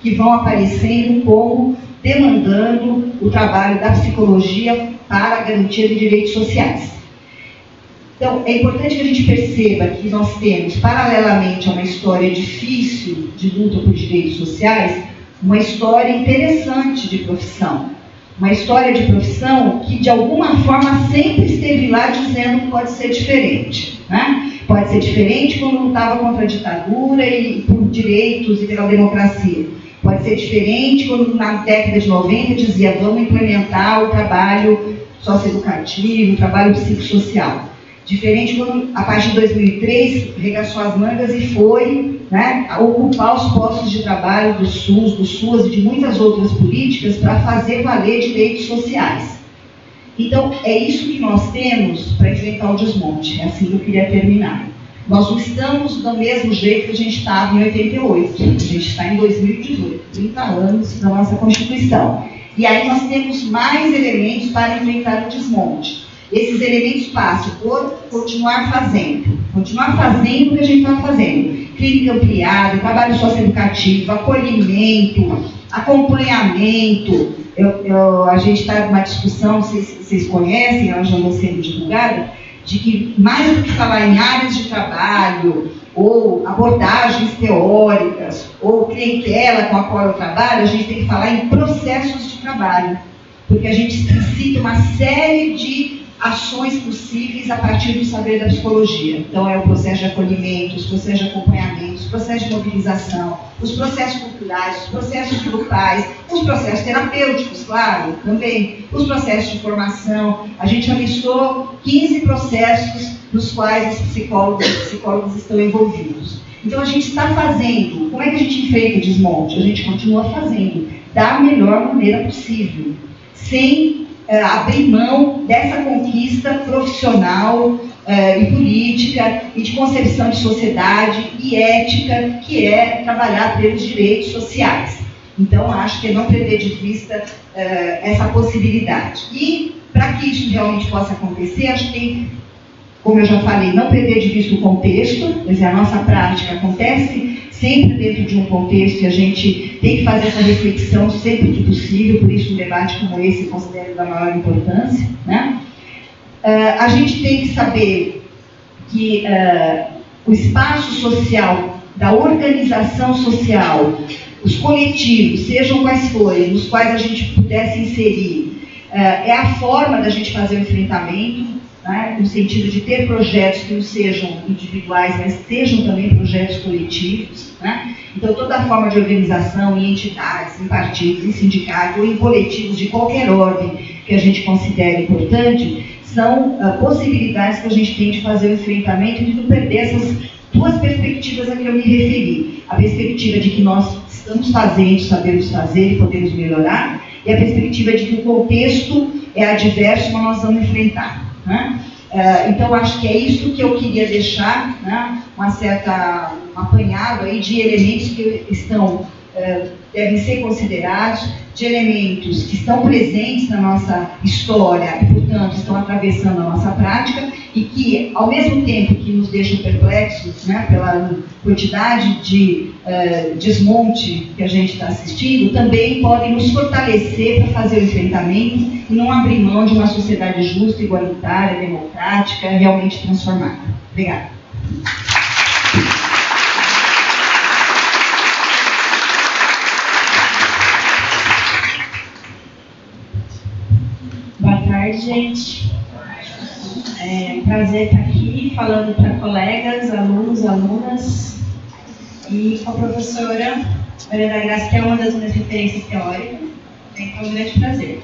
que vão aparecendo como demandando o trabalho da psicologia para a garantia de direitos sociais. Então, é importante que a gente perceba que nós temos, paralelamente a uma história difícil de luta por direitos sociais, uma história interessante de profissão. Uma história de profissão que, de alguma forma, sempre esteve lá dizendo que pode ser diferente, né? Pode ser diferente quando lutava contra a ditadura e por direitos e pela democracia. Pode ser diferente quando, na década de 90, dizia vamos implementar o trabalho socioeducativo, o trabalho psicossocial. Diferente quando, a partir de 2003, regaçou as mangas e foi, né, ocupar os postos de trabalho do SUS, do SUAS e de muitas outras políticas para fazer valer direitos sociais. Então, é isso que nós temos para enfrentar o desmonte. É assim que eu queria terminar. Nós não estamos do mesmo jeito que a gente estava em 88. A gente está em 2018, 30 anos da nossa Constituição. E aí nós temos mais elementos para enfrentar o desmonte. Esses elementos passam por continuar fazendo o que a gente está fazendo. Clínica ampliada, trabalho socioeducativo, acolhimento, acompanhamento. A gente está numa discussão, vocês conhecem, ela já está sendo divulgada, de que mais do que falar em áreas de trabalho, ou abordagens teóricas, ou clientela com a qual eu trabalho, a gente tem que falar em processos de trabalho. Porque a gente cita uma série de ações possíveis a partir do saber da psicologia. Então, é o processo de acolhimento, os processos de acompanhamento, os processos de mobilização, os processos culturais, os processos grupais, os processos terapêuticos, claro, também, os processos de formação. A gente já listou 15 processos nos quais os psicólogos estão envolvidos. Então, a gente está fazendo. Como é que a gente enfrenta o desmonte? A gente continua fazendo da melhor maneira possível, sem abrir mão dessa conquista profissional e política e de concepção de sociedade e ética, que é trabalhar pelos direitos sociais. Então, acho que é não perder de vista essa possibilidade. E, para que isso realmente possa acontecer, acho que tem, como eu já falei, não perder de vista o contexto, quer dizer, a nossa prática acontece sempre dentro de um contexto, e a gente tem que fazer essa reflexão sempre que possível, por isso um debate como esse eu considero da maior importância, né? A gente tem que saber que o espaço social, da organização social, os coletivos, sejam quais forem, nos quais a gente pudesse inserir, é a forma da gente fazer o enfrentamento, né, no sentido de ter projetos que não sejam individuais, mas sejam também projetos coletivos, né? Então, toda a forma de organização em entidades, em partidos, em sindicatos ou em coletivos de qualquer ordem que a gente considere importante, são possibilidades que a gente tem de fazer o enfrentamento e de não perder essas duas perspectivas a que eu me referi. A perspectiva de que nós estamos fazendo, sabemos fazer e podemos melhorar, e a perspectiva de que o contexto é adverso, mas nós vamos enfrentar, né? Então, acho que é isso que eu queria deixar, né? Um apanhado aí de elementos que devem ser considerados, de elementos que estão presentes na nossa história e, portanto, estão atravessando a nossa prática e que, ao mesmo tempo que nos deixam perplexos, né, pela quantidade de desmonte que a gente está assistindo, também podem nos fortalecer para fazer o enfrentamento e não abrir mão de uma sociedade justa, igualitária, democrática, realmente transformada. Obrigada. Boa tarde, gente. É um prazer estar aqui falando para colegas, alunos, alunas e com a professora Maria da Graça, que é uma das minhas referências teóricas. Então, é um grande prazer.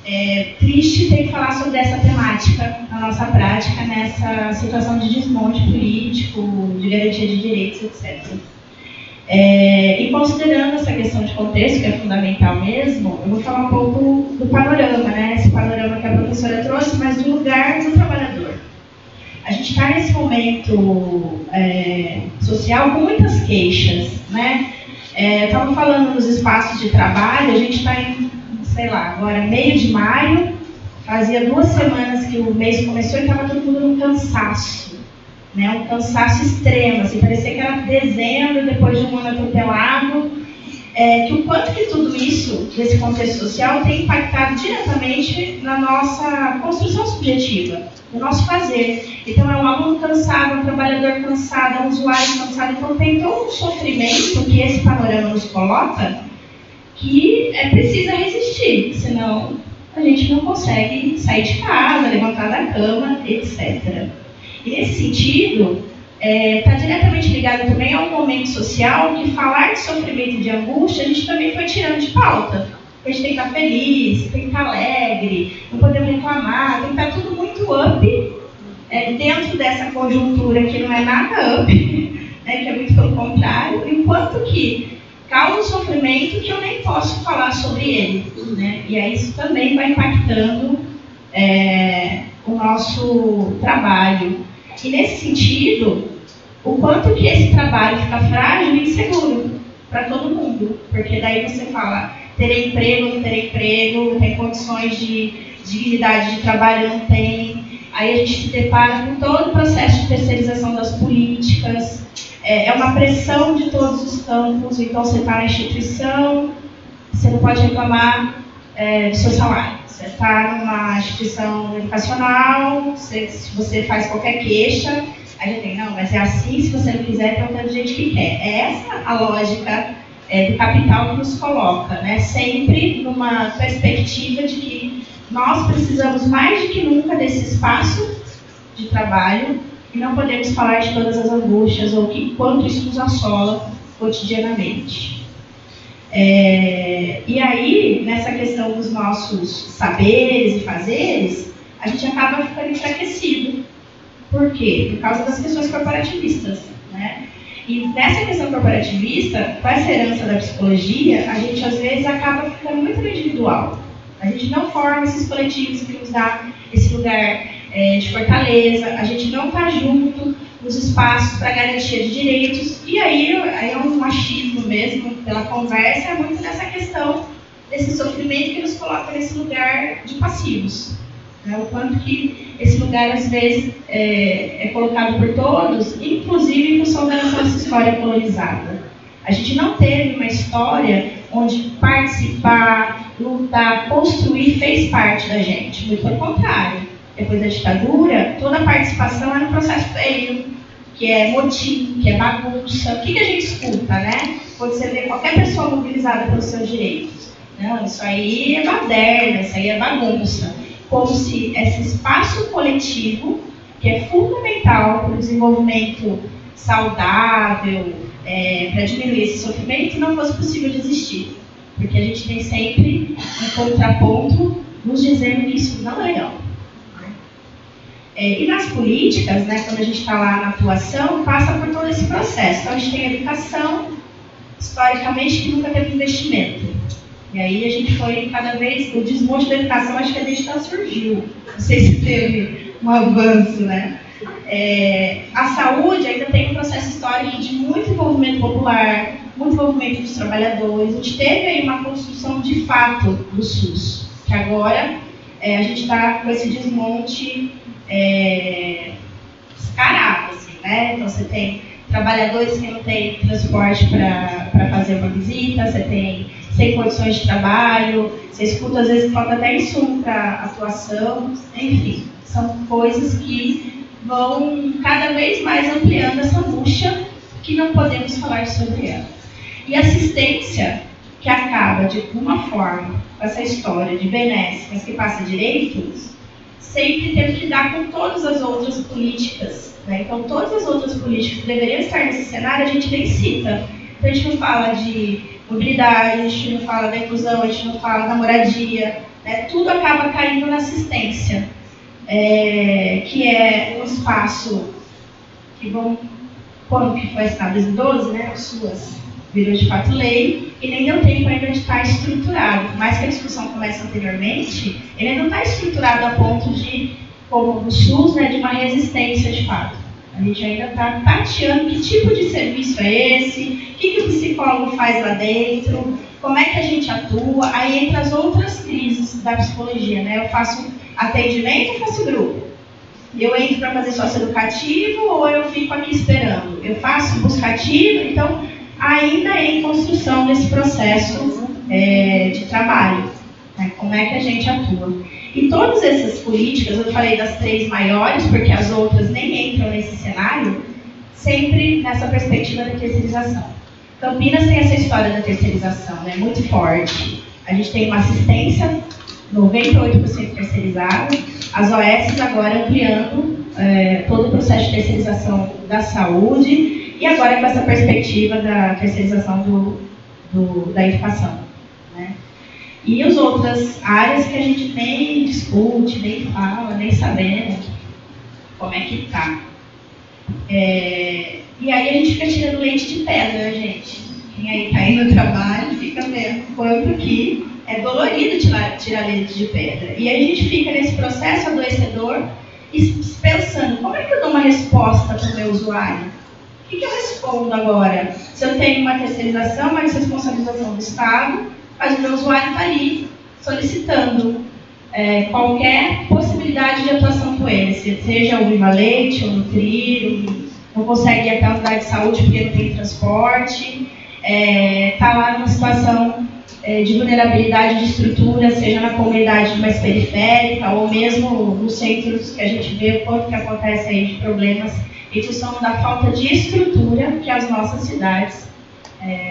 É triste ter que falar sobre essa temática na nossa prática, nessa situação de desmonte político, de garantia de direitos, etc. E considerando essa questão de contexto, que é fundamental mesmo, eu vou falar um pouco do panorama, né? Esse panorama que a professora trouxe, mas do lugar do trabalhador. A gente está nesse momento social com muitas queixas, né? Eu estava falando dos espaços de trabalho, a gente está em, sei lá, agora meio de maio, fazia 2 semanas que o mês começou e estava todo mundo num cansaço. Né, um cansaço extremo, assim, parecia que era dezembro, depois de um ano atropelado, que o quanto que tudo isso, desse contexto social, tem impactado diretamente na nossa construção subjetiva, no nosso fazer. Então, é um aluno cansado, um trabalhador cansado, um usuário cansado, então tem todo um sofrimento que esse panorama nos coloca, que precisa resistir, senão a gente não consegue sair de casa, levantar da cama, etc. E nesse sentido, está diretamente ligado também a um momento social que falar de sofrimento e de angústia a gente também foi tirando de pauta. A gente tem que estar feliz, tem que estar alegre, não podemos reclamar, tem que estar tudo muito up dentro dessa conjuntura que não é nada up, né, que é muito pelo contrário, enquanto que causa um sofrimento que eu nem posso falar sobre ele. Né? E aí isso também vai impactando o nosso trabalho. E nesse sentido, o quanto que esse trabalho fica frágil e inseguro para todo mundo. Porque daí você fala, terei emprego, não terei emprego, tem condições de dignidade de trabalho, não tem. Aí a gente se depara com todo o processo de terceirização das políticas. É uma pressão de todos os campos. Então você está na instituição, você não pode reclamar do seu salário. Você está numa instituição educacional, se você faz qualquer queixa, aí já tem, não, mas é assim, se você não quiser, tem um tanto de gente que quer. É essa a lógica do capital que nos coloca, né? Sempre numa perspectiva de que nós precisamos mais do que nunca desse espaço de trabalho e não podemos falar de todas as angústias ou quanto isso nos assola cotidianamente. E aí, nessa questão dos nossos saberes e fazeres, a gente acaba ficando enfraquecido. Por quê? Por causa das questões corporativistas. Né? E nessa questão corporativista, com essa herança da psicologia, a gente às vezes acaba ficando muito no individual. A gente não forma esses coletivos que nos dá esse lugar de fortaleza, a gente não está junto nos espaços para garantia de direitos, e aí é um machismo mesmo, pela conversa, é muito nessa questão desse sofrimento que nos coloca nesse lugar de passivos. né? O quanto que esse lugar, às vezes, é colocado por todos, inclusive em função da nossa história colonizada. A gente não teve uma história onde participar, lutar, construir fez parte da gente. Muito pelo contrário. Depois da ditadura, toda a participação era um processo feio, que é motim, que é bagunça. O que a gente escuta, né? Quando você vê qualquer pessoa mobilizada pelos seus direitos. Não, isso aí é baderna, isso aí é bagunça. Como se esse espaço coletivo, que é fundamental para o desenvolvimento saudável, para diminuir esse sofrimento, não fosse possível de existir. Porque a gente tem sempre um contraponto nos dizendo que isso não é legal. E nas políticas, né, quando a gente está lá na atuação, passa por todo esse processo. Então a gente tem educação, historicamente, que nunca teve investimento. E aí a gente foi cada vez, o desmonte da educação, acho que a gente surgiu. Não sei se teve um avanço, né? A saúde ainda tem um processo histórico de muito envolvimento popular, muito envolvimento dos trabalhadores. A gente teve aí uma construção de fato do SUS, que agora a gente está com esse desmonte descarado, assim, né? Então você tem trabalhadores que não têm transporte para fazer uma visita, você tem sem condições de trabalho, você escuta às vezes que falta até insumo para atuação, enfim, são coisas que vão cada vez mais ampliando essa bucha que não podemos falar sobre ela. E assistência, que acaba de alguma forma com essa história de benesses, mas que passa direitos, sempre teve que lidar com todas as outras políticas, né? Então todas as outras políticas que deveriam estar nesse cenário a gente nem cita. Então a gente não fala de mobilidade, a gente não fala da inclusão, a gente não fala da moradia, né? Tudo acaba caindo na assistência, que é um espaço que quando que foi assinado em 2012, né? O SUAS virou de fato lei e nem deu tempo ainda de estar estruturado. Por mais que a discussão comece anteriormente, ele ainda não está estruturado a ponto de, como o SUS, né, de uma resistência de fato. A gente ainda está tateando que tipo de serviço é esse, o que o psicólogo faz lá dentro, como é que a gente atua. Aí entra as outras crises da psicologia, né? Eu faço atendimento ou faço grupo? Eu entro para fazer socioeducativo ou eu fico aqui esperando? Eu faço buscativo, então ainda em construção desse processo de trabalho, né? Como é que a gente atua. E todas essas políticas, eu falei das 3 maiores, porque as outras nem entram nesse cenário, sempre nessa perspectiva da terceirização. Campinas tem essa história da terceirização, né, muito forte. A gente tem uma assistência 98% terceirizada, as OS agora ampliando todo o processo de terceirização da saúde, e agora com essa perspectiva da terceirização da educação, né? E as outras áreas que a gente nem discute, nem fala, nem sabemos como é que está. E aí a gente fica tirando leite de pedra, né, gente? Quem aí está aí no trabalho fica vendo quanto que é dolorido tirar leite de pedra. E aí a gente fica nesse processo adoecedor e pensando, como é que eu dou uma resposta para o meu usuário? O que eu respondo agora? Se eu tenho uma terceirização, uma responsabilização do Estado, mas o meu usuário está ali solicitando qualquer possibilidade de atuação com ele, seja o Viva Leite, ou nutrir, não consegue ir até a unidade de saúde porque não tem transporte, está lá numa situação de vulnerabilidade de estrutura, seja na comunidade mais periférica, ou mesmo nos centros que a gente vê o quanto que acontece aí de problemas em função da falta de estrutura que as nossas cidades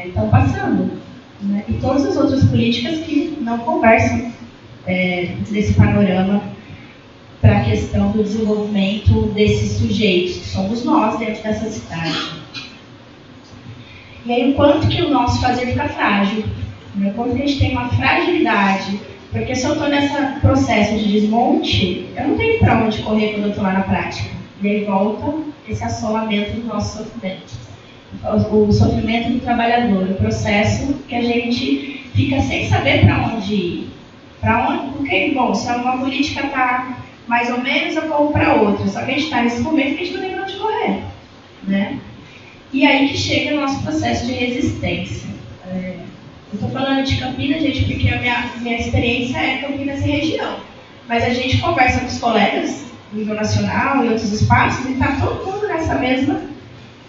estão passando. Né? E todas as outras políticas que não conversam nesse panorama para a questão do desenvolvimento desses sujeitos, que somos nós dentro dessa cidade. E aí o quanto que o nosso fazer fica frágil, né? O quanto que a gente tem uma fragilidade, porque se eu estou nesse processo de desmonte, eu não tenho para onde correr quando eu estou lá na prática. E aí volta esse assolamento do nosso sofrimento. O sofrimento do trabalhador, o processo que a gente fica sem saber para onde ir. Porque, bom, se uma política está mais ou menos, eu corro para outra. Só que a gente está nesse momento que a gente não tem para onde correr, né? E aí que chega o nosso processo de resistência. Eu estou falando de Campinas, gente, porque a minha experiência é Campinas e região. mas a gente conversa com os colegas, no nível nacional e outros espaços, e está todo mundo nessa mesma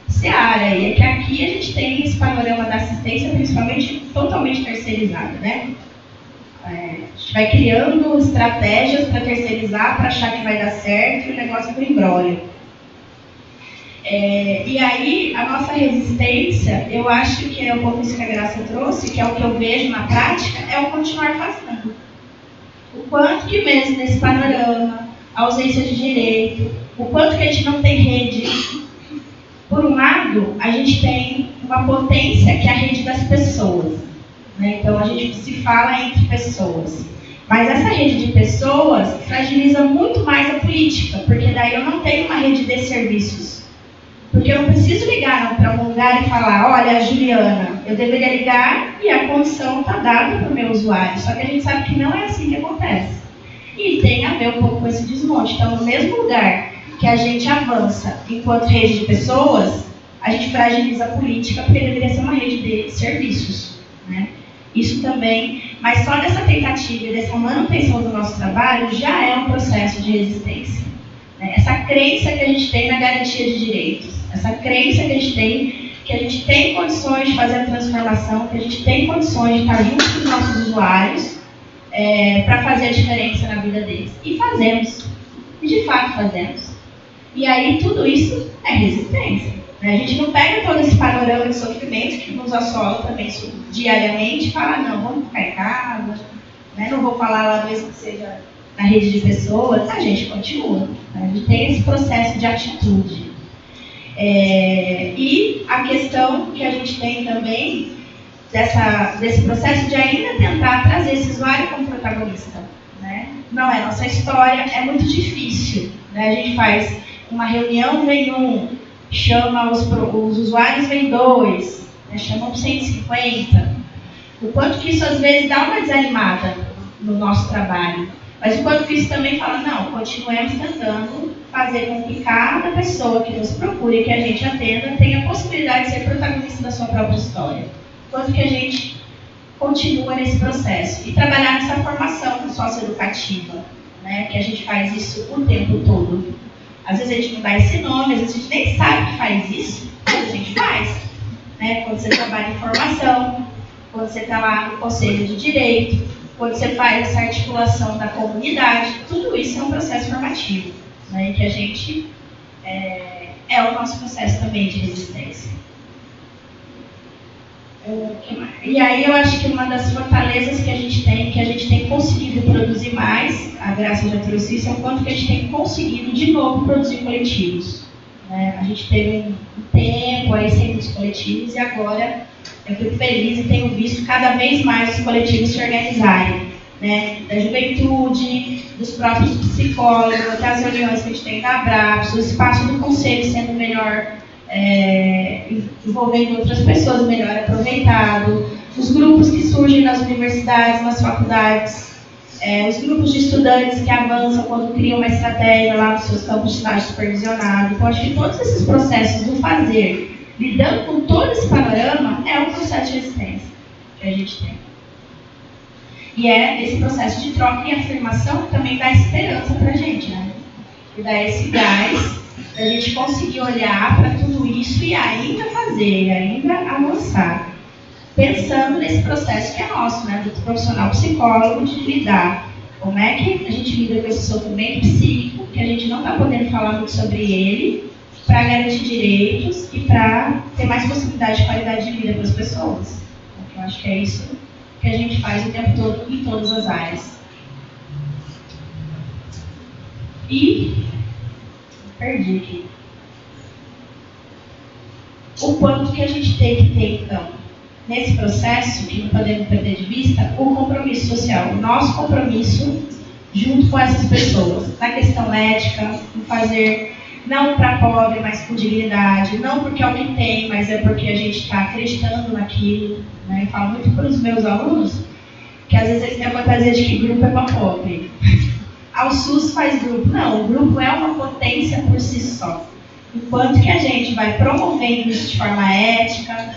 seara. E é que aqui a gente tem esse panorama da assistência, principalmente totalmente terceirizado, né? A gente vai criando estratégias para terceirizar, para achar que vai dar certo, e o negócio do embrólio. E aí, a nossa resistência, eu acho que é um pouco isso que a Graça trouxe, que é o que eu vejo na prática, é o continuar fazendo. O quanto que mesmo nesse panorama, a ausência de direito, o quanto que a gente não tem rede. Por um lado, a gente tem uma potência que é a rede das pessoas, né? Então, a gente se fala entre pessoas. Mas essa rede de pessoas fragiliza muito mais a política, porque daí eu não tenho uma rede de serviços. Porque eu não preciso ligar para um lugar e falar, olha, Juliana, eu deveria ligar e a condição está dada para o meu usuário. Só que a gente sabe que não é assim que acontece. E tem a ver um pouco com esse desmonte. Então, no mesmo lugar que a gente avança enquanto rede de pessoas, a gente fragiliza a política, porque deveria ser uma rede de serviços, né? Isso também, mas só dessa tentativa e dessa manutenção do nosso trabalho já é um processo de resistência, né? Essa crença que a gente tem na garantia de direitos, essa crença que a gente tem condições de fazer a transformação, que a gente tem condições de estar junto com os nossos usuários para fazer a diferença na vida deles. E fazemos, e de fato fazemos. E aí tudo isso é resistência. A gente não pega todo esse panorama de sofrimento que nos assola também diariamente e fala, não, vamos ficar em casa, né? Não vou falar lá mesmo que seja na rede de pessoas, a gente continua. Né? A gente tem esse processo de atitude. E a questão que a gente tem também desse processo de ainda tentar trazer esse usuário como protagonista. Né? Não é nossa história, é muito difícil. Né? A gente faz uma reunião, vem chama os usuários, vem 2, né, chamam 150. O quanto que isso às vezes dá uma desanimada no nosso trabalho. Mas o quanto que isso também fala, não, continuemos tentando fazer com que cada pessoa que nos procure e que a gente atenda tenha a possibilidade de ser protagonista da sua própria história. O quanto que a gente continua nesse processo. E trabalhar nessa formação socioeducativa, né, que a gente faz isso o tempo todo. Às vezes a gente não dá esse nome, às vezes a gente nem sabe que faz isso, mas a gente faz. Né? Quando você trabalha em formação, quando você está lá no Conselho de Direito, quando você faz essa articulação da comunidade, tudo isso é um processo formativo. Né? E que a gente é o nosso processo também de resistência. E aí eu acho que uma das fortalezas que a gente tem conseguido produzir mais, a Graça já trouxe isso, é o quanto que a gente tem conseguido de novo produzir coletivos. Né? A gente teve um tempo aí sem os coletivos e agora eu fico feliz e tenho visto cada vez mais os coletivos se organizarem. Né? Da juventude, dos próprios psicólogos, das reuniões que a gente tem da Abraço, o espaço do conselho sendo melhor envolvendo outras pessoas melhor aproveitado, os grupos que surgem nas universidades, nas faculdades, os grupos de estudantes que avançam quando criam uma estratégia lá nos seus campos de estágio supervisionado. Então, acho que todos esses processos do fazer, lidando com todo esse panorama, é um processo de resistência que a gente tem. E é esse processo de troca e afirmação que também dá esperança para a gente, né? E dá esse gás a gente conseguir olhar para tudo isso e ainda fazer, ainda avançar, pensando nesse processo que é nosso, né, do profissional psicólogo, de lidar. Como é que a gente lida com esse sofrimento psíquico, que a gente não está podendo falar muito sobre ele, para garantir direitos e para ter mais possibilidade de qualidade de vida para as pessoas. Então, eu acho que é isso que a gente faz o tempo todo em todas as áreas. E perdi aqui. O quanto que a gente tem que ter, então, nesse processo, que não podemos perder de vista, o compromisso social, o nosso compromisso junto com essas pessoas, na questão ética, em fazer, não para pobre, mas com dignidade, não porque é o que tem, mas é porque a gente está acreditando naquilo. Né? Eu falo muito para os meus alunos, que às vezes eles têm a fantasia de que grupo é para pobre. O SUS faz grupo. Não, o grupo é uma potência por si só. Enquanto que a gente vai promovendo isso de forma ética,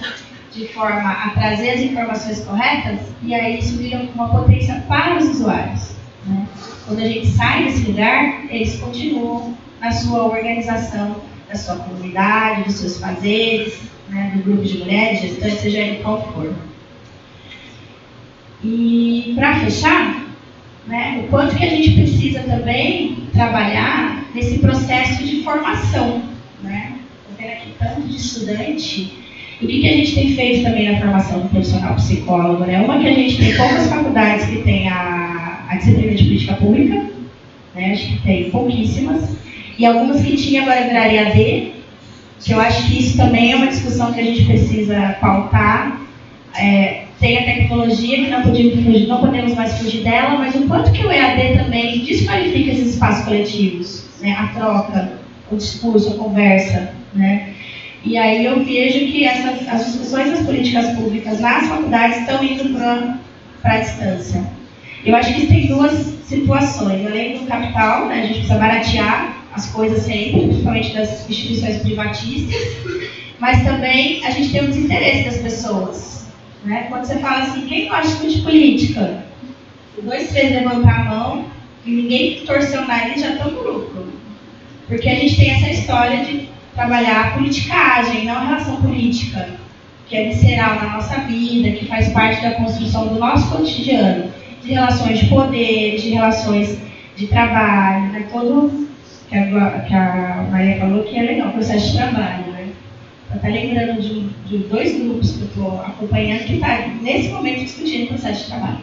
de forma a trazer as informações corretas, e aí isso vira uma potência para os usuários. né? Quando a gente sai desse lugar, eles continuam na sua organização, da sua comunidade, dos seus fazeres, né, do grupo de mulheres, gestantes, seja ele qual for. E para fechar, né, o quanto que a gente precisa também trabalhar nesse processo de formação, né? Estou vendo aqui tanto de estudante. E o que a gente tem feito também na formação do profissional psicólogo, né? Uma que a gente tem poucas faculdades que tem a disciplina de política pública, né? Acho que tem pouquíssimas, e algumas que tinha agora viraria AD, que eu acho que isso também é uma discussão que a gente precisa pautar. Tem a tecnologia, que não podemos mais fugir dela, mas o quanto que o EAD também desqualifica esses espaços coletivos, né? A troca, o discurso, a conversa, né? E aí eu vejo que as discussões das políticas públicas nas faculdades estão indo para a distância. Eu acho que isso tem duas situações. Além do capital, né? A gente precisa baratear as coisas sempre, principalmente das instituições privatistas, mas também a gente tem o desinteresse das pessoas. Né? Quando você fala assim, quem gosta de política? 2, 3 levantar a mão e ninguém torceu o nariz, já estão no lucro. Porque a gente tem essa história de trabalhar a politicagem, não a relação política, que é visceral na nossa vida, que faz parte da construção do nosso cotidiano, de relações de poder, de relações de trabalho, né? Todo que a Maria falou que é legal, o processo de trabalho. Né? Eu estou lembrando de 2 grupos que eu estou acompanhando que estão, nesse momento, discutindo o processo de trabalho.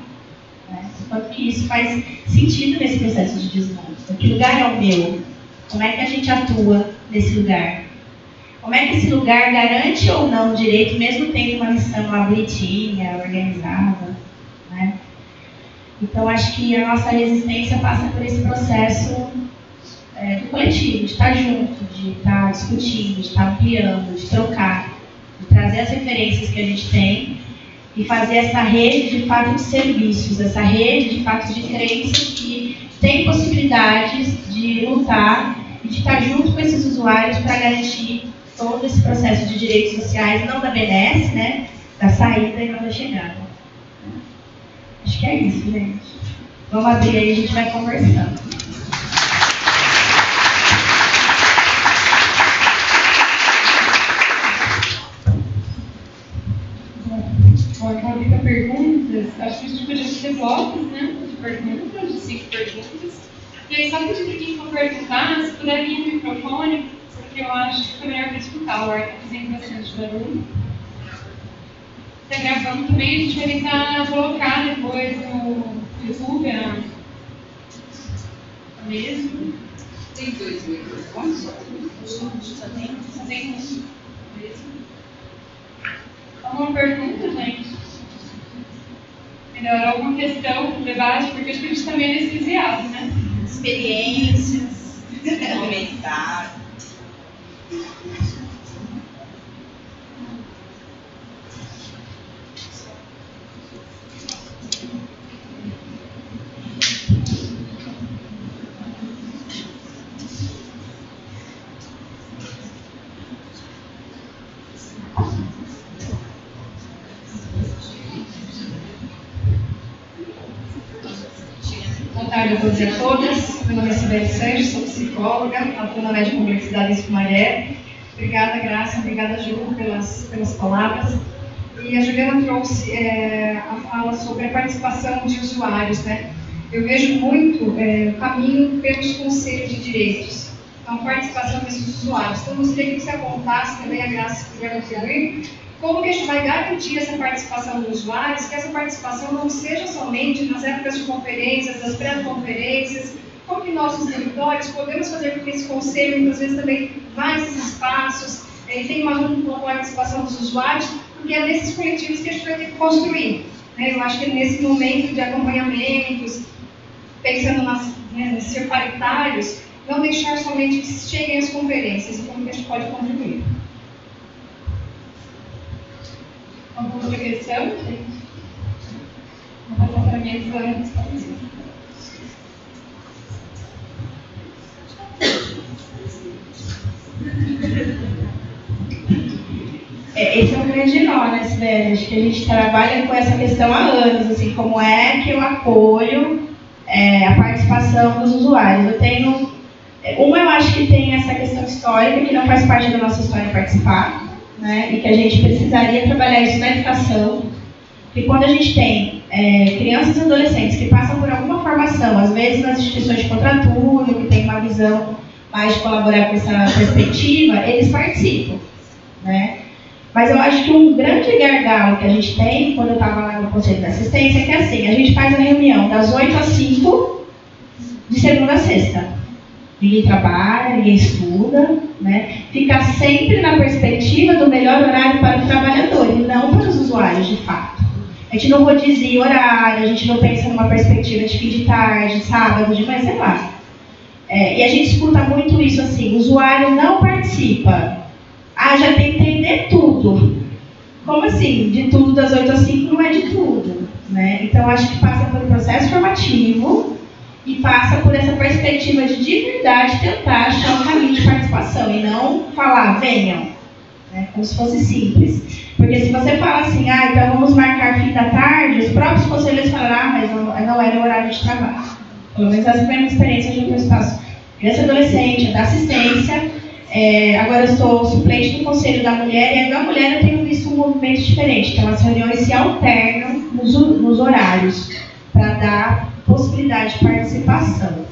Né? Quanto que isso faz sentido nesse processo de desmonte. Que lugar é o meu? Como é que a gente atua nesse lugar? Como é que esse lugar garante ou não o direito, mesmo tendo uma missão lá bonitinha, organizada? Né? Então, acho que a nossa resistência passa por esse processo do coletivo, de estar junto, de estar discutindo, de estar ampliando, de trocar, de trazer as referências que a gente tem e fazer essa rede de fato de serviços, essa rede de fato de crenças que tem possibilidades de lutar e de estar junto com esses usuários para garantir todo esse processo de direitos sociais, não da BNS, né, da saída e não da chegada. Acho que é isso, gente. Vamos abrir aí e a gente vai conversando. Bom, então fica perguntas. Acho que a gente podia fazer blocos, né? De perguntas, de 5 perguntas. E aí, só pedir para quem for perguntar, se puder vir no microfone, porque eu acho que fica melhor para escutar. O ar está fazendo bastante barulho. Está gravando também, a gente vai tentar colocar depois no YouTube a mesmo. Tem 2 microfones? Só tem um mesmo. Alguma pergunta, gente? Melhor alguma questão, debate, porque acho que a gente também é anestesiado, né? Experiências, comentar. Boa tarde a todos e a todas. Meu nome é Sibeli Sanches, sou psicóloga, atuo na Médica Complexidade em Sumaré. Obrigada, Graça, obrigada, Ju, pelas palavras. E a Juliana trouxe a fala sobre a participação de usuários, né? Eu vejo muito o caminho pelos conselhos de direitos, então a participação desses usuários. Então, eu gostaria que você apontasse também, a Graça, se puder contribuir, como que a gente vai garantir essa participação dos usuários, que essa participação não seja somente nas épocas de conferências, das pré-conferências, como que nós, nos territórios, podemos fazer com que esse conselho, muitas vezes, também vá a esses espaços, tem uma participação dos usuários, porque é nesses coletivos que a gente vai ter que construir. Né? Eu acho que nesse momento de acompanhamentos, pensando nesses ser paritários, não deixar somente que cheguem às conferências, e como que a gente pode contribuir. Alguma outra questão, gente? Vou passar para a minha Islana. Esse é um grande nó, né, Sibeli? Acho que a gente trabalha com essa questão há anos, assim, como é que eu acolho a participação dos usuários. Eu acho que tem essa questão histórica, que não faz parte da nossa história participar, né, e que a gente precisaria trabalhar isso na educação. E quando a gente tem crianças e adolescentes que passam por alguma formação, às vezes nas instituições de contraturno, que tem uma visão mais de colaborar com essa perspectiva, eles participam, né? Mas eu acho que um grande gargalo que a gente tem, quando eu estava lá no Conselho de Assistência, é que assim, a gente faz a reunião das 8 às 5, de segunda a sexta. Ninguém trabalha, ninguém estuda, né? Fica sempre na perspectiva do melhor horário para o trabalhador e não para os usuários, de fato. A gente não rodizia horário, a gente não pensa numa perspectiva de fim de tarde, sábado, de manhã, sei lá. E a gente escuta muito isso assim, o usuário não participa. Já tem que entender tudo. Como assim? De tudo das 8 às 5 não é de tudo, né? Então, acho que passa por um processo formativo e passa por essa perspectiva de verdade, tentar achar um caminho de participação e não falar, venham, né? Como se fosse simples. Porque se você fala assim, então vamos marcar fim da tarde, os próprios conselheiros falam, mas não era o horário de trabalho. Pelo menos essa foi a minha experiência de um espaço criança e adolescente, da assistência. Agora eu sou suplente do Conselho da Mulher, e da mulher eu tenho visto um movimento diferente, que as reuniões se alternam nos horários, para dar possibilidade de participação.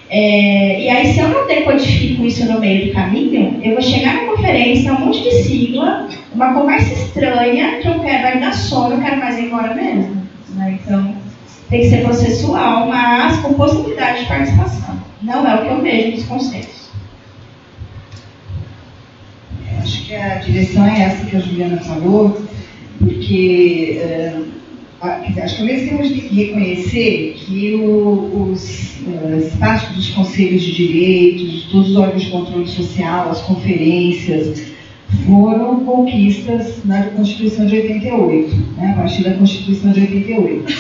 E aí, se eu não decodifico isso no meio do caminho, eu vou chegar na conferência, um monte de sigla, uma conversa estranha, que vai me dar sono, eu quero mais ir embora mesmo, né? Então, tem que ser processual, mas com possibilidade de participação. Não é o que eu vejo nos conselhos. Acho que a direção é essa que a Juliana falou, porque acho que ao mesmo tempo a gente tem que reconhecer que os espaços dos conselhos de direitos, todos os órgãos de controle social, as conferências, foram conquistas na Constituição de 88, né, a partir da Constituição de 88.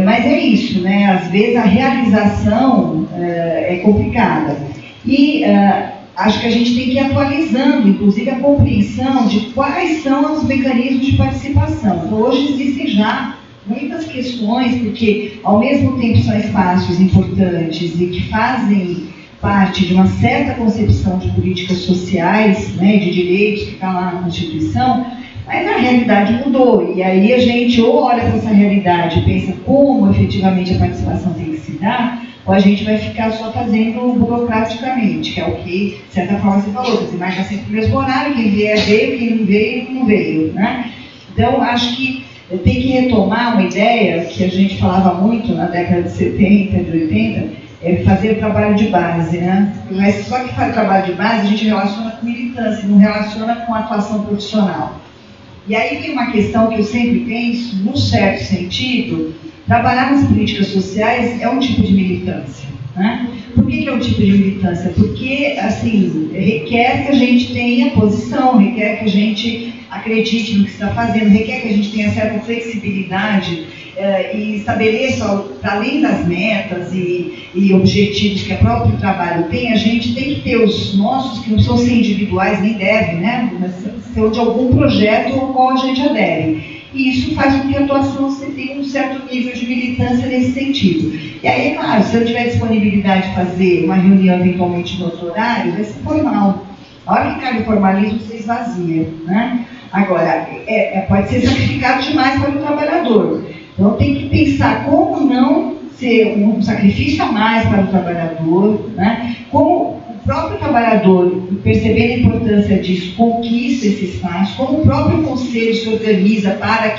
Mas é isso, né, às vezes a realização é complicada. E acho que a gente tem que ir atualizando, inclusive, a compreensão de quais são os mecanismos de participação. Então, hoje existem já muitas questões, porque, ao mesmo tempo, são espaços importantes e que fazem parte de uma certa concepção de políticas sociais, né, de direitos que está lá na Constituição, mas a realidade mudou. E aí a gente ou olha para essa realidade e pensa como, efetivamente, a participação tem que se dar, ou a gente vai ficar só fazendo burocraticamente, que é o que, de certa forma, você falou, você marca sempre o mesmo horário, quem vier veio, quem não veio, não veio, né? Então, acho que tem que retomar uma ideia que a gente falava muito na década de 70, de 80, fazer trabalho de base, né? Mas só que faz trabalho de base, a gente relaciona com militância, não relaciona com atuação profissional. E aí vem uma questão que eu sempre penso, num certo sentido, trabalhar nas políticas sociais é um tipo de militância, né? Por que é um tipo de militância? Porque, assim, requer que a gente tenha posição, requer que a gente acredite no que está fazendo, requer que a gente tenha certa flexibilidade e estabeleça, para além das metas e objetivos que o próprio trabalho tem, a gente tem que ter os nossos, que não são ser individuais, nem devem, né? Mas ser de algum projeto ao qual a gente adere. E isso faz com que a atuação tenha um certo nível de militância nesse sentido. E aí, é claro, se eu tiver disponibilidade de fazer uma reunião eventualmente no outro horário, vai ser formal. A hora que cai no formalismo, você esvazia, né? Agora, pode ser sacrificado demais para o trabalhador. Então, tem que pensar como não ser um sacrifício a mais para o trabalhador, né? Como o próprio trabalhador, percebendo a importância disso, conquista esse espaço, como o próprio conselho se organiza para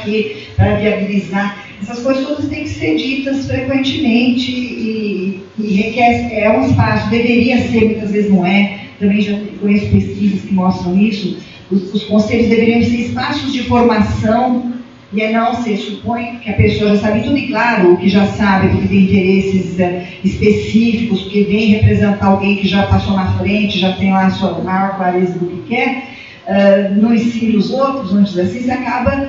viabilizar. Essas coisas todas têm que ser ditas frequentemente e requer, um espaço, deveria ser, muitas vezes não é, também já conheço pesquisas que mostram isso, os conselhos deveriam ser espaços de formação. E não se supõe que a pessoa já sabe tudo, e claro, o que já sabe, porque tem interesses específicos, porque vem representar alguém que já passou na frente, já tem lá a sua maior clareza do que quer, não ensina os outros, vamos dizer assim, você acaba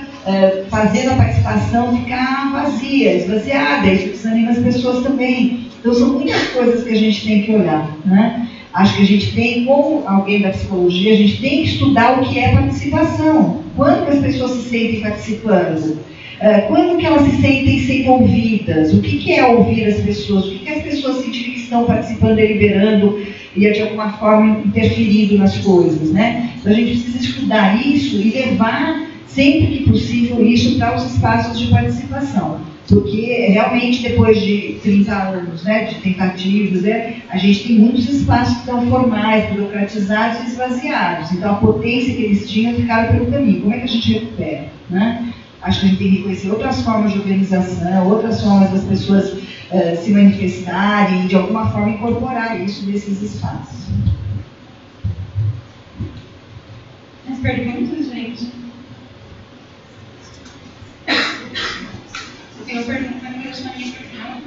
fazendo a participação ficar vazia, esvaziada, isso desanima as pessoas também. Então são muitas coisas que a gente tem que olhar, né? Acho que a gente tem, como alguém da psicologia, a gente tem que estudar o que é participação. Quando que as pessoas se sentem participando? Quando que elas se sentem sem ouvidas? O que é ouvir as pessoas? O que as pessoas sentirem que estão participando, deliberando e de alguma forma interferindo nas coisas, né? Então a gente precisa estudar isso e levar sempre que possível isso para os espaços de participação. Porque realmente depois de 30 anos, né, de tentativas, né, a gente tem muitos espaços que estão formais, burocratizados e esvaziados. Então a potência que eles tinham ficaram pelo caminho. Como é que a gente recupera, né? Acho que a gente tem que reconhecer outras formas de organização, outras formas das pessoas se manifestarem e de alguma forma incorporar isso nesses espaços. As perguntas, gente? Tem uma pergunta que eu vou deixar minha para o final.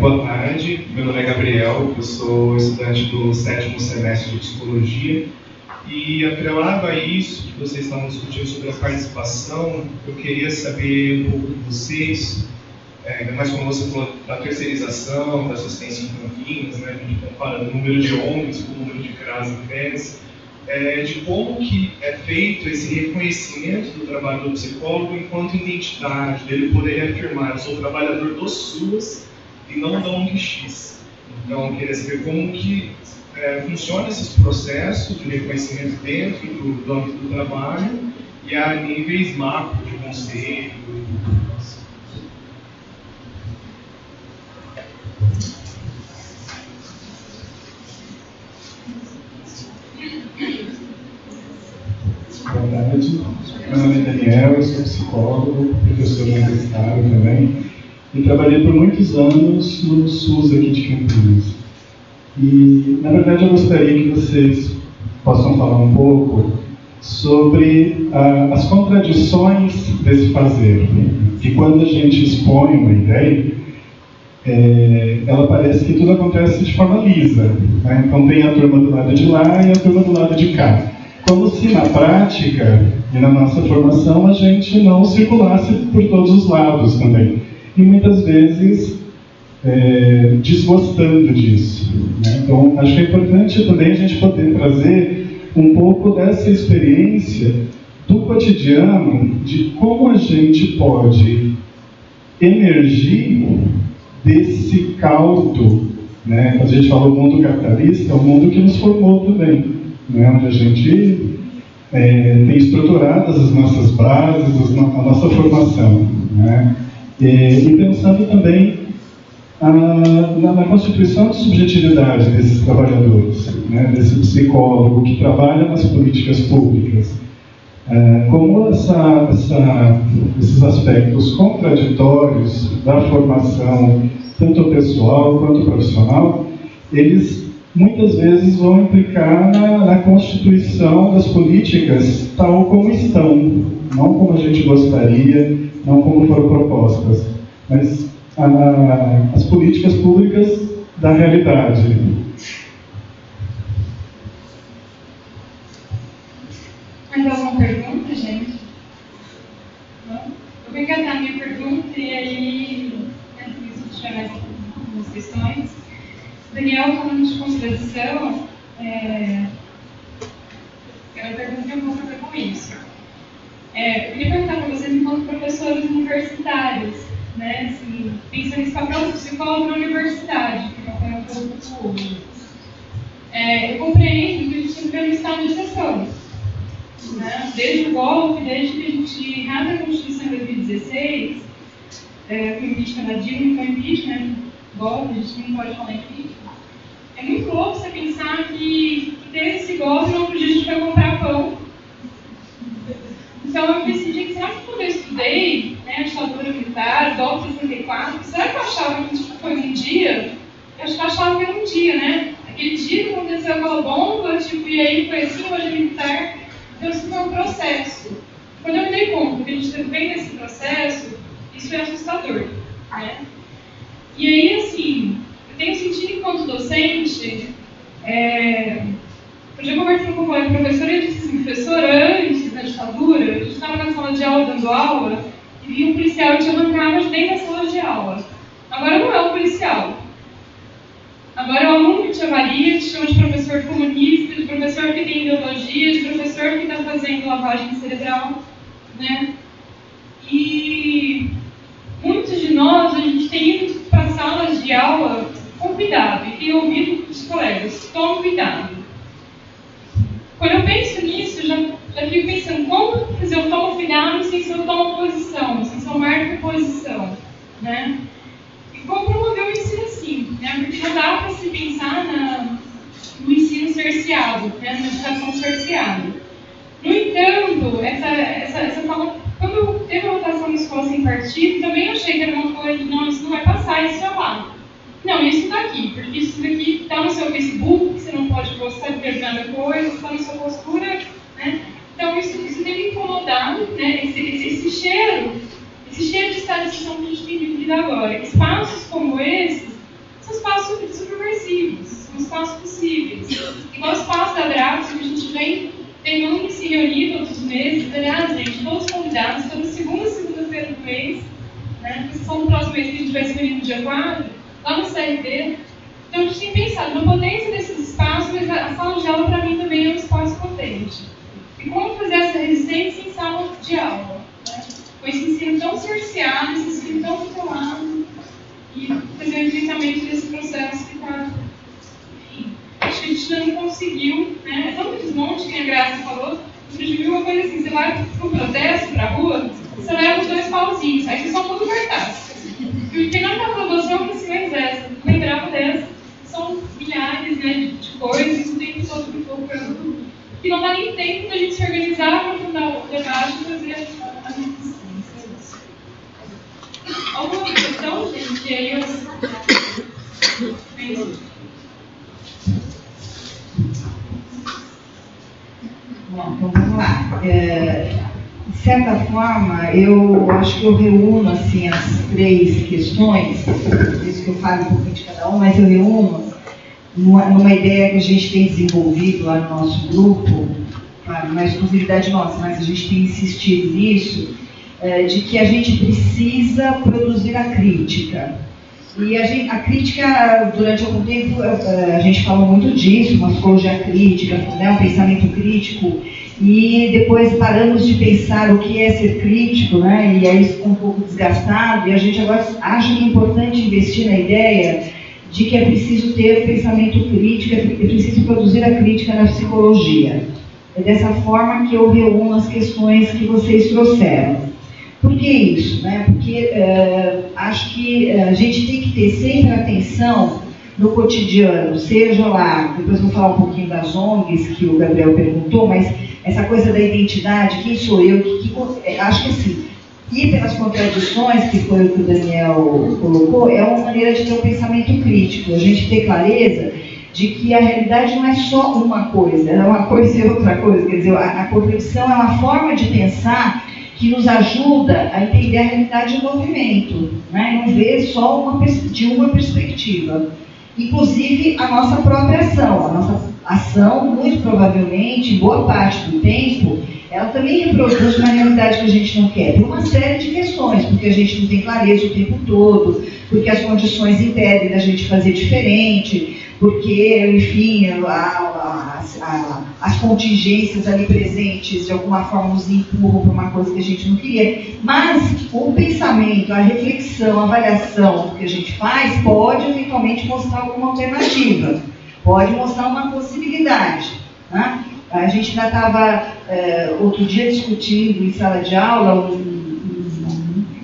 Boa tarde, meu nome é Gabriel, eu sou estudante do 7º semestre de Psicologia e, atrelado a isso que vocês estavam discutindo sobre a participação, eu queria saber um pouco de vocês, ainda mais como você falou da terceirização, da assistência em Campinas, né, a gente compara o número de ONGs com o número de CRAS e PES, de como que é feito esse reconhecimento do trabalho do psicólogo enquanto identidade, dele poder afirmar, eu sou trabalhador do SUS e não da ONG X. Então, eu queria saber como que funcionam esses processos de reconhecimento dentro do âmbito do trabalho e a níveis macro de conceito. Boa tarde, meu nome é Daniel, eu sou psicólogo, professor universitário também, e trabalhei por muitos anos no SUS aqui de Campinas. E, na verdade, eu gostaria que vocês possam falar um pouco sobre as contradições desse fazer, que quando a gente expõe uma ideia, ela parece que tudo acontece de forma lisa, né? Então tem a turma do lado de lá e a turma do lado de cá. Como se na prática e na nossa formação a gente não circulasse por todos os lados também. E muitas vezes desgostando disso, né? Então acho que é importante também a gente poder trazer um pouco dessa experiência do cotidiano, de como a gente pode emergir desse caldo, né? Quando a gente fala do mundo capitalista, é um mundo que nos formou também, né? Onde a gente tem estruturadas as nossas bases, a nossa formação, né? E pensando também na constituição de subjetividade desses trabalhadores, né? Desse psicólogo que trabalha nas políticas públicas. Como esses aspectos contraditórios da formação, tanto pessoal quanto profissional, eles muitas vezes vão implicar na constituição das políticas tal como estão, não como a gente gostaria, não como foram propostas, mas as políticas públicas da realidade. Mais alguma pergunta, gente? Não? Eu vou engatar a minha pergunta e aí, se tiver mais algumas questões. Daniel, falando de contradição, eu perguntei um pouco a ver com isso. Eu queria perguntar para vocês, enquanto professores universitários, né, assim, pensando nesse papel do psicólogo na universidade, que é um pouco hoje. Eu compreendo que a gente vive no estado de exceção. Né? Desde o golpe, desde que a gente rasga a Constituição em 2016, com impeachment da Dilma, com impeachment, golpe, a gente não pode falar impeachment. É muito louco você pensar que ter esse golpe não podia a gente vai comprar pão. Então eu decidi que será que quando eu estudei, né, a ditadura militar, golpe de 64, será que eu achava que foi um dia? Eu acho que eu achava que era um dia, né? Aquele dia que aconteceu aquela bomba, e aí foi assim, hoje é militar. Então isso foi um processo. Quando eu me dei conta que a gente vem nesse processo, isso foi assustador, né? E aí, assim, eu tenho sentido enquanto docente, eu já conversei com uma professora e disse assim, professor, antes, né, na ditadura, a gente estava na sala de aula dando aula e vinha um policial e te arrancava de dentro da sala de aula. Agora não é o policial. Agora é o aluno que te avalia, te chama de professor comunista, de professor que tem ideologia, de professor que está fazendo lavagem cerebral, né? E muitos de nós, a gente tem ido para salas de aula com cuidado e tem ouvido os colegas, tome cuidado. Quando eu penso nisso, já fico pensando, como fazer eu tomo cuidado sem ser eu tomo posição, sem ser eu marco posição, né? E como promover o ensino assim, né? Porque não dá para se pensar no ensino cerceado, né? Na educação cerceada. No entanto, essa fala, quando teve a votação da escola sem partido, também achei que era uma coisa, não, isso não vai passar, isso é lá. Não, isso está aqui, porque isso daqui está no seu Facebook, você não pode postar determinada coisa, está na sua postura, né? Então isso tem me incomodado, né? Esse cheiro de estadização que a gente tem vivido agora. Espaços como esses são espaços subversivos, são espaços possíveis. Igual o espaço da Draft, que a gente vem tentando se reunir todos os meses. Aliás, gente, todos convidados, toda segunda-feira do mês, né? Porque só no próximo mês que a gente vai se reunir no dia 4, lá no CRT. Então a gente tem pensado na potência desses espaços, mas a sala de aula para mim também é um espaço potente. E como fazer essa resistência em sala de aula, né? Com esse ensino tão cerceado, esse ensino tão tutelado, e fazer o enfrentamento desse processo que está. Enfim, acho que a gente ainda não conseguiu, né? É tão desmonte que a Graça falou. A gente viu uma coisa assim: você vai para o protesto, para a rua, você leva os 2 pauzinhos, aí você só muda o cartaz. E quem não está falando você, eu preciso dessa, eu lembrava dessa. São milhares, né, de coisas, o tempo todo pipocando, que não dá nem tempo da gente se organizar, aprofundar o debate e fazer a resistência. Alguma questão, gente? E aí eu penso. Bom, então vamos lá. De certa forma, eu acho que eu reúno assim, as 3 questões, por isso que eu falo um pouquinho de cada uma, mas eu reúno numa ideia que a gente tem desenvolvido lá no nosso grupo, claro, não é exclusividade nossa, mas a gente tem insistido nisso, de que a gente precisa produzir a crítica. E a crítica, durante algum tempo, a gente falou muito disso, uma psicologia crítica, né, um pensamento crítico, e depois paramos de pensar o que é ser crítico, né, e aí isso ficou um pouco desgastado, e a gente agora acha que é importante investir na ideia de que é preciso ter o pensamento crítico, é preciso produzir a crítica na psicologia. É dessa forma que eu reúno as questões que vocês trouxeram. Por que isso? Né? Porque acho que a gente tem que ter sempre atenção no cotidiano, seja lá, depois eu vou falar um pouquinho das ONGs que o Gabriel perguntou, mas essa coisa da identidade, quem sou eu, acho que assim, ir pelas contradições, que foi o que o Daniel colocou, é uma maneira de ter um pensamento crítico, a gente ter clareza de que a realidade não é só uma coisa, é uma coisa e outra coisa, quer dizer, a contradição é uma forma de pensar que nos ajuda a entender a realidade em movimento, né? Não ver só de uma perspectiva. Inclusive a nossa própria ação. A nossa ação, muito provavelmente, boa parte do tempo, ela também reproduz uma realidade que a gente não quer, por uma série de questões, porque a gente não tem clareza o tempo todo, porque as condições impedem da gente fazer diferente, porque, enfim, as contingências ali presentes de alguma forma nos empurram para uma coisa que a gente não queria. Mas o pensamento, a reflexão, a avaliação que a gente faz pode eventualmente mostrar alguma alternativa, pode mostrar uma possibilidade, né? A gente ainda estava outro dia discutindo em sala de aula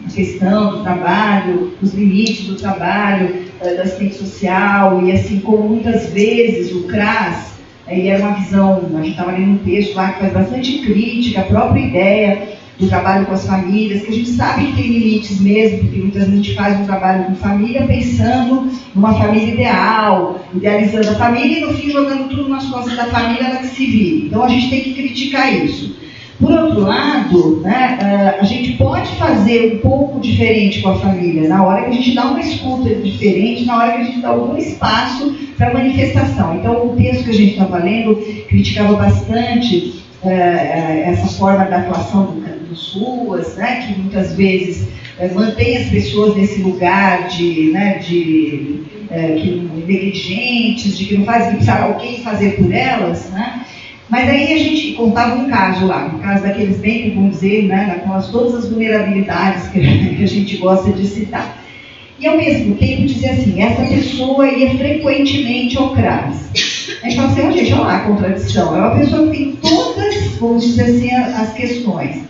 a questão do trabalho, os limites do trabalho, da assistência social, e assim como muitas vezes o CRAS, ele era uma visão, a gente estava lendo um texto lá que faz bastante crítica, a própria ideia do trabalho com as famílias, que a gente sabe que tem limites mesmo, porque muitas vezes a gente faz um trabalho com família pensando numa família ideal, idealizando a família e no fim jogando tudo nas costas da família ela que se vire. Então a gente tem que criticar isso. Por outro lado, né, a gente pode fazer um pouco diferente com a família, na hora que a gente dá uma escuta diferente, na hora que a gente dá algum espaço para manifestação. Então, o texto que a gente estava lendo criticava bastante essa forma da atuação dos ruas, né, que muitas vezes mantém as pessoas nesse lugar que negligentes, de que não faz o que precisa alguém fazer por elas, né? Mas aí a gente contava um caso lá, um caso daqueles bem, vamos dizer, né, com todas as vulnerabilidades que a gente gosta de citar. E ao mesmo tempo dizer assim, essa pessoa ia frequentemente ao CRAS. A gente fala assim, gente, olha lá a contradição. É uma pessoa que tem todas, vamos dizer assim, as questões,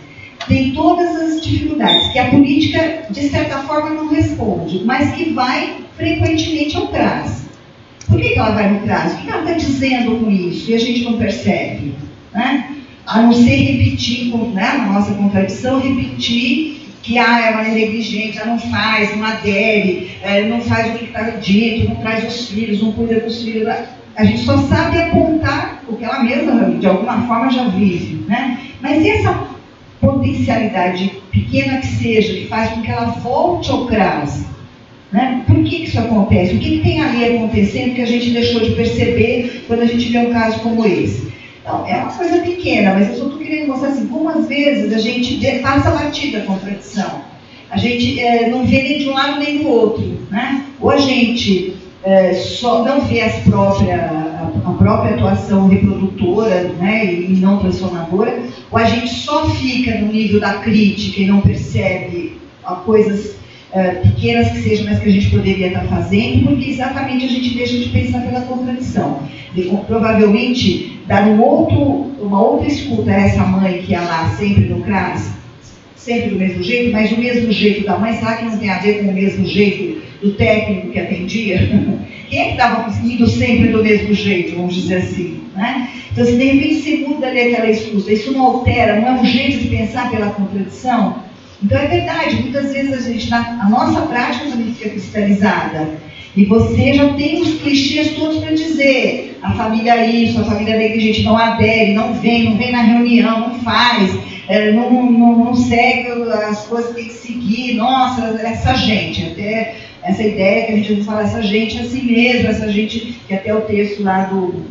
tem todas as dificuldades, que a política, de certa forma, não responde, mas que vai frequentemente ao CRAS. Por que ela vai no CRAS? O que ela está dizendo com isso? E a gente não percebe, né? A não ser repetir, né, na nossa contradição, repetir que ela é negligente, ela não faz, não adere, não faz o que está dito, não traz os filhos, não cuida dos filhos. A gente só sabe apontar o que ela mesma, de alguma forma, já vive, né? Mas essa potencialidade pequena que seja, que faz com que ela volte ao CRAS, né? Por que isso acontece? O que tem ali acontecendo que a gente deixou de perceber quando a gente vê um caso como esse? Então, é uma coisa pequena, mas eu só estou querendo mostrar assim, como às vezes a gente passa batida a contradição. A gente não vê nem de um lado nem do outro, né? Ou a gente só não vê a própria atuação reprodutora, né, e não transformadora, ou a gente só fica no nível da crítica e não percebe coisas pequenas que sejam, mas que a gente poderia estar fazendo, porque exatamente a gente deixa de pensar pela contradição. E, provavelmente, dar uma outra escuta a essa mãe que ia lá sempre no CRAS, sempre do mesmo jeito, mas o mesmo jeito da mãe, será que não tem a ver com o mesmo jeito do técnico que atendia? Quem é que estava indo sempre do mesmo jeito, vamos dizer assim, né? Então, se de repente se muda ali aquela escuta, isso não altera, não é um jeito de pensar pela contradição? Então é verdade, muitas vezes a nossa prática também fica cristalizada. E você já tem os clichês todos para dizer, a família isso, a família negligente não adere, não vem na reunião, não faz, não segue as coisas que tem que seguir, nossa, essa gente, até essa ideia que a gente fala, essa gente é assim mesmo, essa gente, que até o texto lá do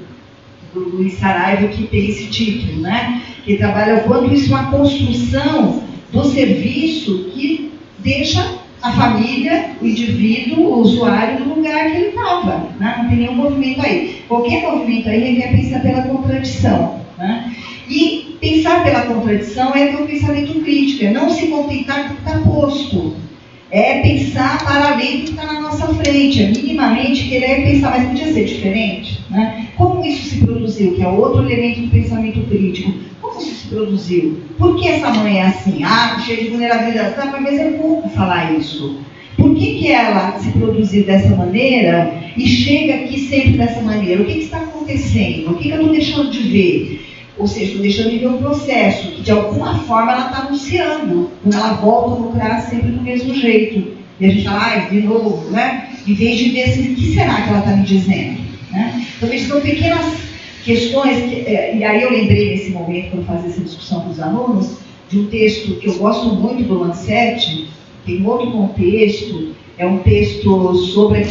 Luiz Saraiva que tem esse título, né? Que trabalha o quanto isso é uma construção do serviço que deixa a família, o indivíduo, o usuário no lugar que ele estava, né? Não tem nenhum movimento aí. Qualquer movimento aí requer pensar pela contradição, né? E pensar pela contradição é ter um pensamento crítico, é não se contentar com o que está posto, é pensar para além do que está na nossa frente, é minimamente querer pensar, mas podia ser diferente, né? Como isso se produziu, que é outro elemento do pensamento crítico. Como isso se produziu? Por que essa mãe é assim? Cheia de vulnerabilidade. Tá, mas é pouco falar isso. Por que ela se produziu dessa maneira e chega aqui sempre dessa maneira? O que está acontecendo? O que eu estou deixando de ver? Ou seja, estou deixando de ver um processo que, de alguma forma, ela está anunciando. Quando ela volta no CRAS sempre do mesmo jeito. E a gente fala, de novo, né? Em vez de ver assim, o que será que ela está me dizendo? Né? Então, são pequenas questões, e aí eu lembrei nesse momento, quando fazia essa discussão com os alunos, de um texto que eu gosto muito do Lancet, tem outro contexto, é um texto sobre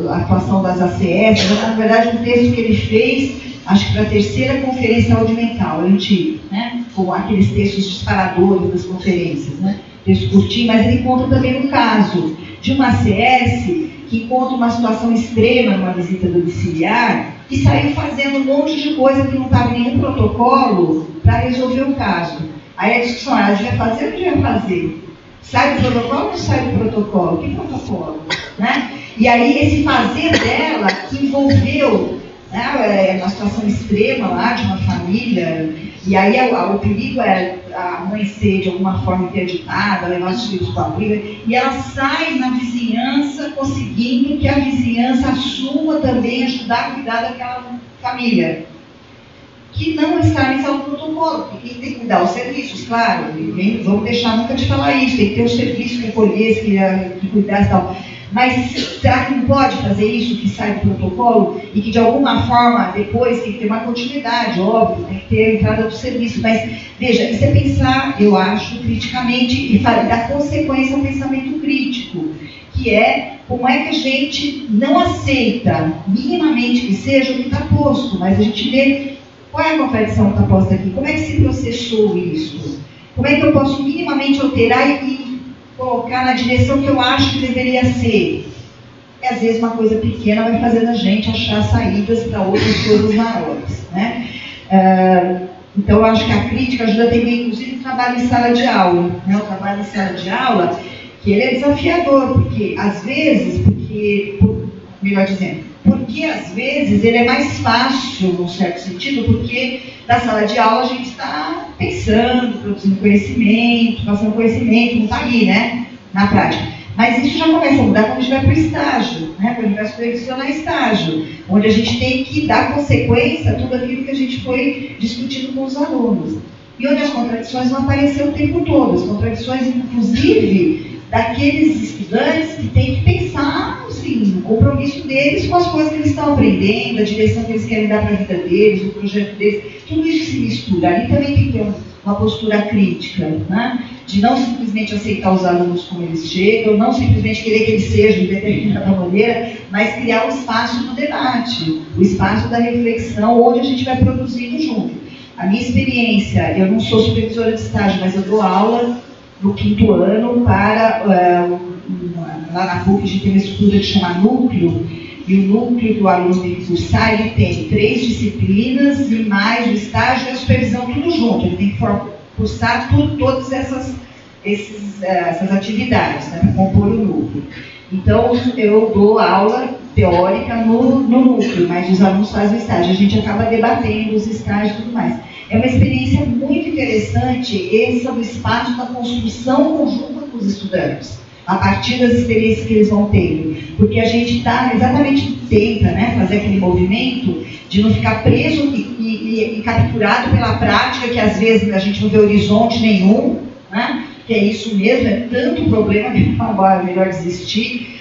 a atuação das ACS, mas na verdade um texto que ele fez, acho que para a 3ª Conferência Saúde Mental, antigo, né? Com aqueles textos disparadores das conferências, né? Texto curtinho, mas ele conta também um caso de uma ACS que encontra uma situação extrema numa visita domiciliar e saiu fazendo um monte de coisa que não estava em nenhum protocolo para resolver o caso. Aí a discussão era, devia fazer ou não devia fazer? Sai do protocolo ou não sai do protocolo? Que protocolo? Né? E aí esse fazer dela que envolveu, né, uma situação extrema lá de uma família, e aí o perigo era a mãe ser de alguma forma interditada, levar os filhos para a briga, e ela sai na vizinhança conseguindo que a vizinhança assuma também ajudar a cuidar daquela família, que não está em salvo protocolo, porque quem tem que cuidar os serviços, claro, e vamos deixar nunca de falar isso, tem que ter os serviços que acolher, que cuidar e tal. Mas será que não pode fazer isso que sai do protocolo e que de alguma forma depois tem que ter uma continuidade, óbvio, tem que ter a entrada do serviço, mas veja, isso é pensar, eu acho, criticamente e dar consequência ao pensamento crítico, que é como é que a gente não aceita minimamente que seja o que está posto, mas a gente vê Qual é a contradição que está posta aqui? Como é que se processou isso? Como é que eu posso minimamente alterar e colocar na direção que eu acho que deveria ser? E às vezes uma coisa pequena vai fazendo a gente achar saídas para outras coisas maiores, né? Então eu acho que a crítica ajuda também, inclusive, o trabalho em sala de aula, né? O trabalho em sala de aula, que ele é desafiador, porque às vezes, melhor dizendo, porque às vezes ele é mais fácil, num certo sentido, porque na sala de aula a gente está pensando, produzindo conhecimento, passando conhecimento, não está ali, né, na prática. Mas isso já começa a mudar quando a gente vai para o estágio, né, quando a gente vai supervisionar estágio, onde a gente tem que dar consequência a tudo aquilo que a gente foi discutindo com os alunos. E onde as contradições vão aparecer o tempo todo, as contradições, inclusive, daqueles estudantes que têm que pensar, assim, o compromisso deles com as coisas que eles estão aprendendo, a direção que eles querem dar para a vida deles, o projeto deles, tudo isso se mistura. Ali também tem que ter uma postura crítica, né? De não simplesmente aceitar os alunos como eles chegam, não simplesmente querer que eles sejam de determinada maneira, mas criar um espaço do debate, o espaço da reflexão, onde a gente vai produzindo junto. A minha experiência, eu não sou supervisora de estágio, mas eu dou aula no 5º ano para, lá na PUC a gente tem uma estrutura que chama núcleo, e o núcleo que o aluno tem que cursar, ele tem 3 disciplinas e mais o estágio e a supervisão tudo junto, ele tem que cursar todas essas atividades, né, para compor o núcleo. Então eu dou aula teórica no núcleo, mas os alunos fazem o estágio, a gente acaba debatendo os estágios e tudo mais. É uma experiência muito interessante, esse é o espaço da construção conjunta com os estudantes, a partir das experiências que eles vão tendo. Porque a gente tenta, né, fazer aquele movimento de não ficar preso e capturado pela prática, que às vezes a gente não vê horizonte nenhum, né, que é isso mesmo, é tanto problema que agora é melhor desistir.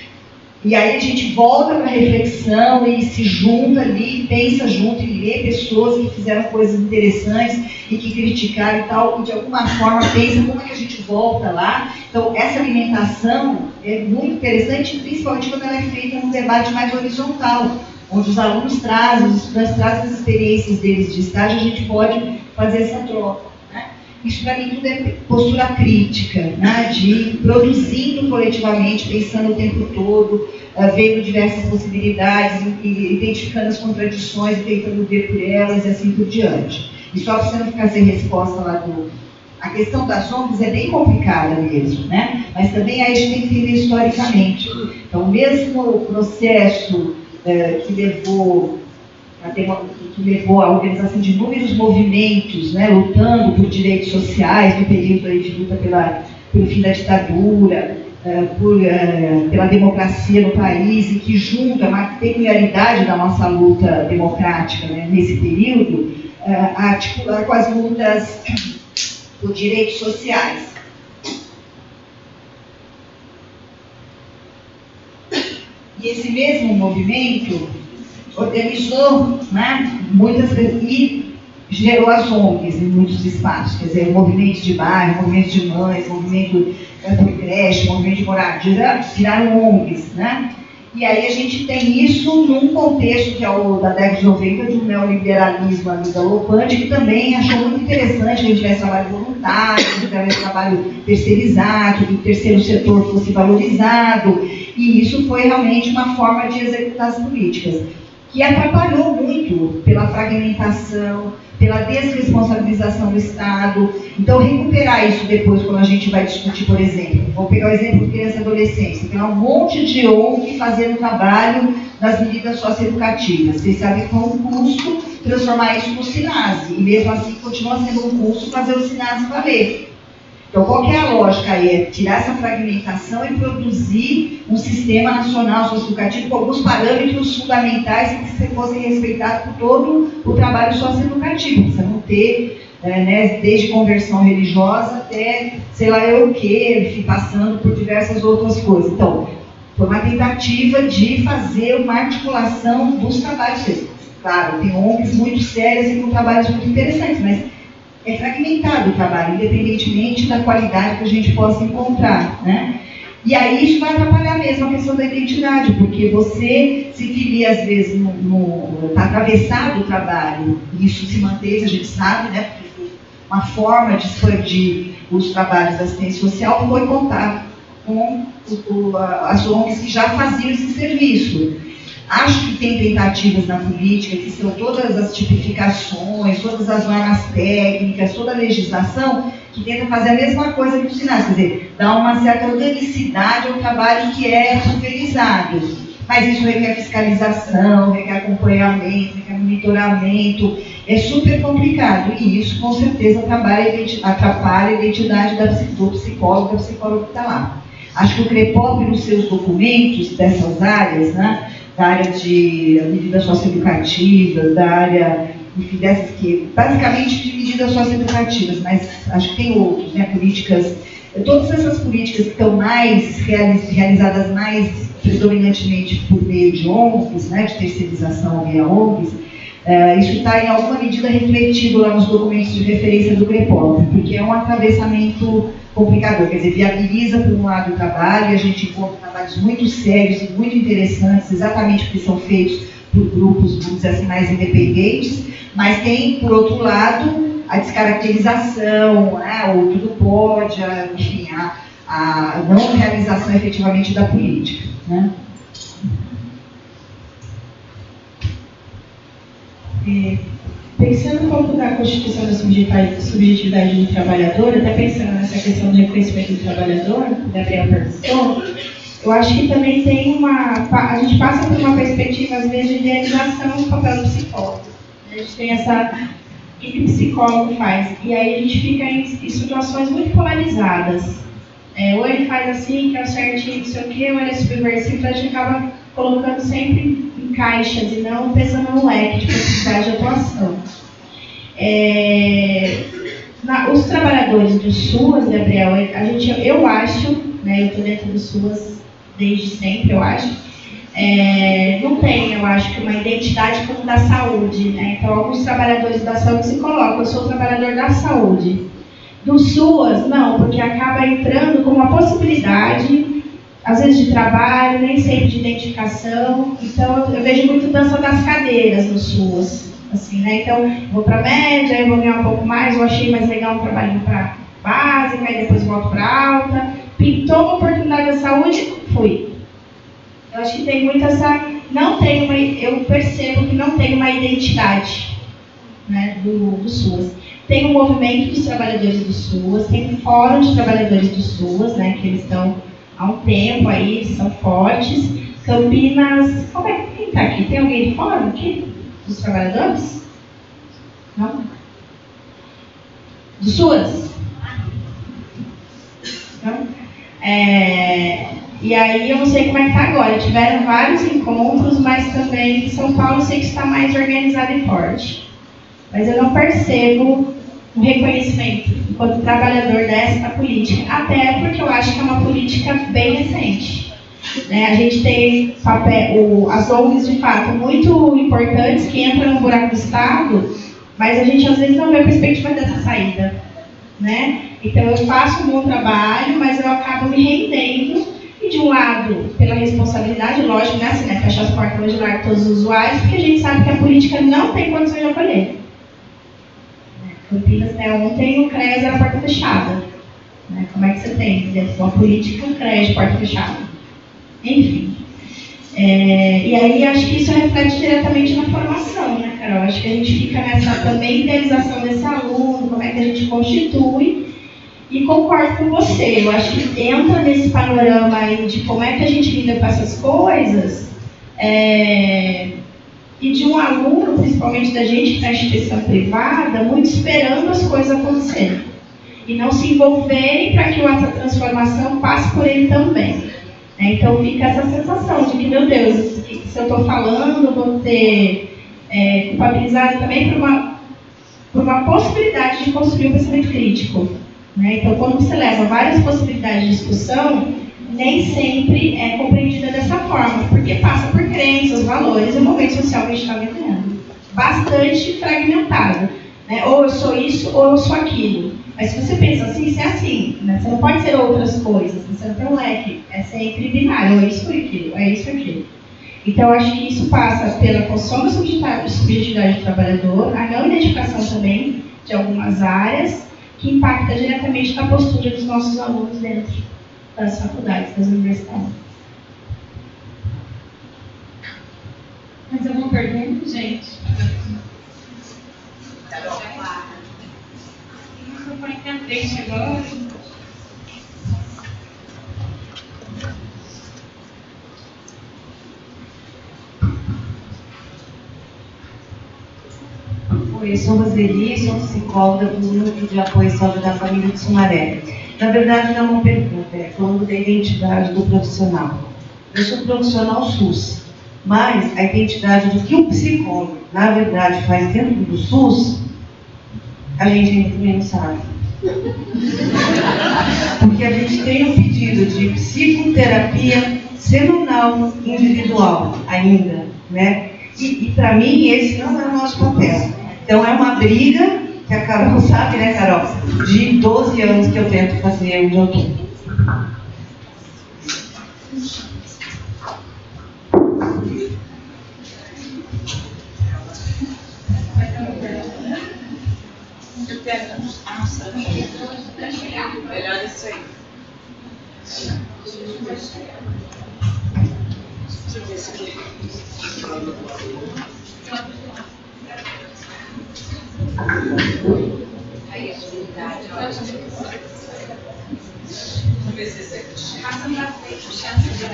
E aí a gente volta para a reflexão e se junta ali, pensa junto e lê pessoas que fizeram coisas interessantes e que criticaram e tal, e de alguma forma pensa como é que a gente volta lá. Então essa alimentação é muito interessante, principalmente quando ela é feita num debate mais horizontal, onde os alunos trazem, os estudantes trazem as experiências deles de estágio, a gente pode fazer essa troca. Isso para mim tudo é postura crítica, né? De produzindo coletivamente, pensando o tempo todo, vendo diversas possibilidades, identificando as contradições, tentando ver por elas e assim por diante. E só para você não ficar sem resposta lá a questão das ONGs é bem complicada mesmo, né? Mas também aí a gente tem que entender historicamente. Então, o mesmo processo que levou à organização de inúmeros movimentos, né, lutando por direitos sociais no período aí de luta pelo fim da ditadura, pela democracia no país, e que junta uma peculiaridade da nossa luta democrática, né, nesse período, a articular com as lutas por direitos sociais. E esse mesmo movimento organizou, né, muitas vezes e gerou as ONGs em muitos espaços, quer dizer, movimentos de bairro, movimentos de mães, movimento por creche, movimento de moradia, viraram ONGs, né? E aí a gente tem isso num contexto que é o da década de 90, de um neoliberalismo ali galopante, que também achou muito interessante que a gente tivesse trabalho voluntário, que tivesse trabalho terceirizado, que o terceiro setor fosse valorizado, e isso foi realmente uma forma de executar as políticas, que atrapalhou muito pela fragmentação, pela desresponsabilização do Estado. Então, recuperar isso depois, quando a gente vai discutir, por exemplo, vou pegar o exemplo de criança e adolescência, tem um monte de ONG fazendo trabalho nas medidas socioeducativas. Vocês sabem que é um custo transformar isso no SINASE, e mesmo assim continua sendo um custo fazer o SINASE valer. Então, qual que é a lógica aí? É tirar essa fragmentação e produzir um sistema nacional socioeducativo com alguns parâmetros fundamentais que fossem respeitados por todo o trabalho socioeducativo. Você não ter, né, desde conversão religiosa até, sei lá eu o quê, passando por diversas outras coisas. Então, foi uma tentativa de fazer uma articulação dos trabalhos. Claro, tem ONGs muito sérias e com trabalhos muito interessantes, mas é fragmentado o trabalho, independentemente da qualidade que a gente possa encontrar, né? E aí isso vai atrapalhar mesmo a questão da identidade, porque você se filia, às vezes, está atravessado o trabalho, e isso se mantém, a gente sabe, né? Porque uma forma de expandir os trabalhos da assistência social foi contar com as ONGs que já faziam esse serviço. Acho que tem tentativas na política, que são todas as tipificações, todas as normas técnicas, toda a legislação, que tenta fazer a mesma coisa que os sinais, quer dizer, dar uma certa organicidade ao trabalho que é pulverizado. Mas isso requer fiscalização, requer acompanhamento, requer monitoramento, é super complicado. E isso, com certeza, atrapalha a identidade do psicólogo, da psicóloga que está lá. Acho que o CREPOP, nos seus documentos dessas áreas, né, da área de medidas socioeducativas, da área, enfim, dessas que, basicamente de medidas socioeducativas, mas acho que tem outros, né, políticas, todas essas políticas que estão mais realizadas mais predominantemente por meio de ONGs, né, de terceirização via ONGs, isso está em alguma medida refletido lá nos documentos de referência do CREPOP, porque é um atravessamento complicador, quer dizer, viabiliza por um lado o trabalho, e a gente encontra trabalhos muito sérios e muito interessantes, exatamente porque são feitos por grupos, vamos dizer assim, mais independentes, mas tem, por outro lado, a descaracterização, né, o tudo pode, enfim, a não realização efetivamente da política, né? Pensando um pouco na constituição da subjetividade do trabalhador, até pensando nessa questão do reconhecimento do trabalhador, que o Gabriel perguntou, eu acho que também tem a gente passa por uma perspectiva, às vezes, de idealização do papel do psicólogo. A gente tem essa... O que o psicólogo faz? E aí a gente fica em situações muito polarizadas. Ou ele faz assim, que é o certinho, não sei o quê, ou ele é subversivo, a gente acaba colocando sempre em caixas e não pensando no leque de possibilidade de atuação. Os trabalhadores do SUAS, Gabriel, eu acho, né, eu estou dentro do SUAS desde sempre, eu acho, não tem, eu acho, que uma identidade como da saúde, né? Então, alguns trabalhadores da saúde se colocam, eu sou trabalhador da saúde. Do SUAS, não, porque acaba entrando como uma possibilidade, às vezes de trabalho, nem sempre de identificação. Então, eu vejo muito dança das cadeiras no SUAS, assim, né? Então, eu vou para a média, eu vou ganhar um pouco mais, eu achei mais legal um trabalhinho para básica, e depois volto para alta. Pintou uma oportunidade da saúde, fui. Eu acho que tem muito essa... eu percebo que não tem uma identidade, né, do SUAS. Tem um movimento dos trabalhadores do SUAS, tem um fórum de trabalhadores do SUAS, né, que eles estão há um tempo aí, eles são fortes. Campinas... Quem está aqui? Tem alguém de fórum aqui? Dos trabalhadores? Não? Do SUAS? Não? E aí eu não sei como é que está agora. Tiveram vários encontros, mas também em São Paulo eu sei que está mais organizado e forte. Mas eu não percebo um reconhecimento enquanto trabalhador dessa política, até porque eu acho que é uma política bem recente. Né? A gente tem as ONGs de fato muito importantes que entram no buraco do Estado, mas a gente às vezes não vê a perspectiva dessa saída. Né? Então eu faço um bom trabalho, mas eu acabo me rendendo, e de um lado, pela responsabilidade, lógico, né? Assim, né? Fechar as portas hoje lá de todos os usuários, porque a gente sabe que a política não tem condições de acolher. Campinas, né, ontem o CRES era porta fechada. Né? Como é que você tem dentro de uma política CRES de porta fechada? Enfim. E aí acho que isso reflete diretamente na formação, né, Carol? Acho que a gente fica nessa também idealização desse aluno, como é que a gente constitui, e concordo com você. Eu acho que entra nesse panorama aí de como é que a gente lida com essas coisas, e de um aluno, principalmente da gente que está em instituição privada, muito esperando as coisas acontecerem. E não se envolverem para que essa transformação passe por ele também. Então fica essa sensação de que, meu Deus, se eu estou falando, eu vou ser culpabilizado também por uma possibilidade de construir um pensamento crítico. Né? Então, quando você leva várias possibilidades de discussão, nem sempre é compreendida dessa forma, porque passa por crenças, valores e o momento social que a gente está vivendo. Bastante fragmentado. Né? Ou eu sou isso, ou eu sou aquilo. Mas se você pensa assim, isso é assim, né? Você não pode ser outras coisas, você não tem um leque, é sempre binário, ou isso ou aquilo, é isso ou aquilo. Então, eu acho que isso passa pela construção da subjetividade do trabalhador, a não identificação também de algumas áreas, que impacta diretamente na postura dos nossos alunos dentro das faculdades, das universidades. Mais alguma pergunta, gente? Eu vou aqui à frente agora. Oi, eu sou Roseli, sou psicóloga do Núcleo de Apoio à Saúde da Família de Sumaré. Na verdade, não é uma pergunta, é falando da identidade do profissional. Eu sou profissional SUS, mas a identidade do que o psicólogo, na verdade, faz dentro do SUS, a gente ainda também não sabe. Porque a gente tem um pedido de psicoterapia semanal individual ainda, né? E para mim, esse não é o nosso papel. Então, é uma briga, que a Carol sabe, né, Carol? De 12 anos que eu tento fazer onde eu estou. Melhor isso aí. Deixa eu ver se aqui. Aí, a habilidade, ó. Deixa eu ver se esse aqui. Passa pra frente, chance de.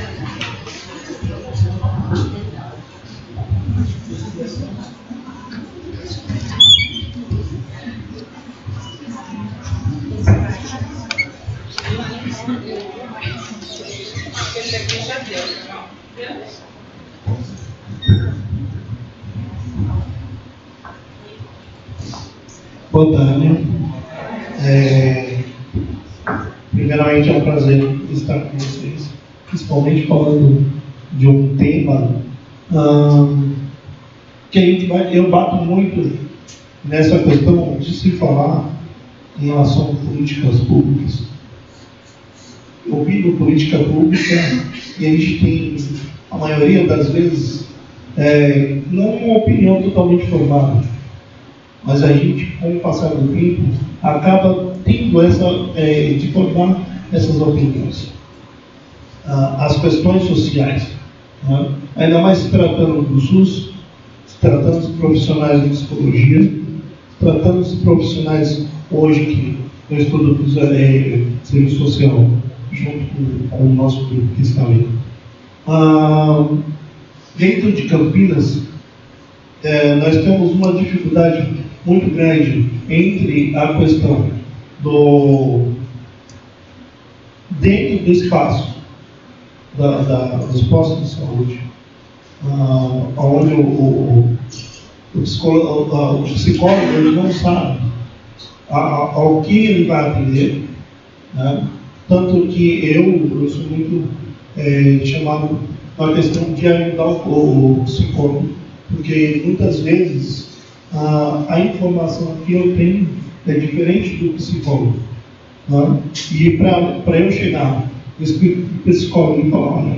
Esse aqui já deu, não? Boa tarde. Primeiramente é um prazer estar com vocês, principalmente falando de um tema que eu bato muito nessa questão de se falar em relação a políticas públicas. Ouvindo política pública, e a gente tem, a maioria das vezes, não uma opinião totalmente formada, mas a gente, com o passar do tempo, acaba tendo de formar essas opiniões. As questões sociais, né? Ainda mais se tratando do SUS, se tratando de profissionais de psicologia, tratando de profissionais hoje que eu estudo serviço social, junto com o nosso grupo que está ali. Dentro de Campinas, nós temos uma dificuldade muito grande entre a questão dentro do espaço dos postos de saúde, onde o psicólogo ele não sabe ao que ele vai atender, né? Tanto que eu sou muito chamado na questão de ajudar o psicólogo, porque muitas vezes a informação que eu tenho é diferente do psicólogo, né? E para eu chegar esse psicólogo e falar,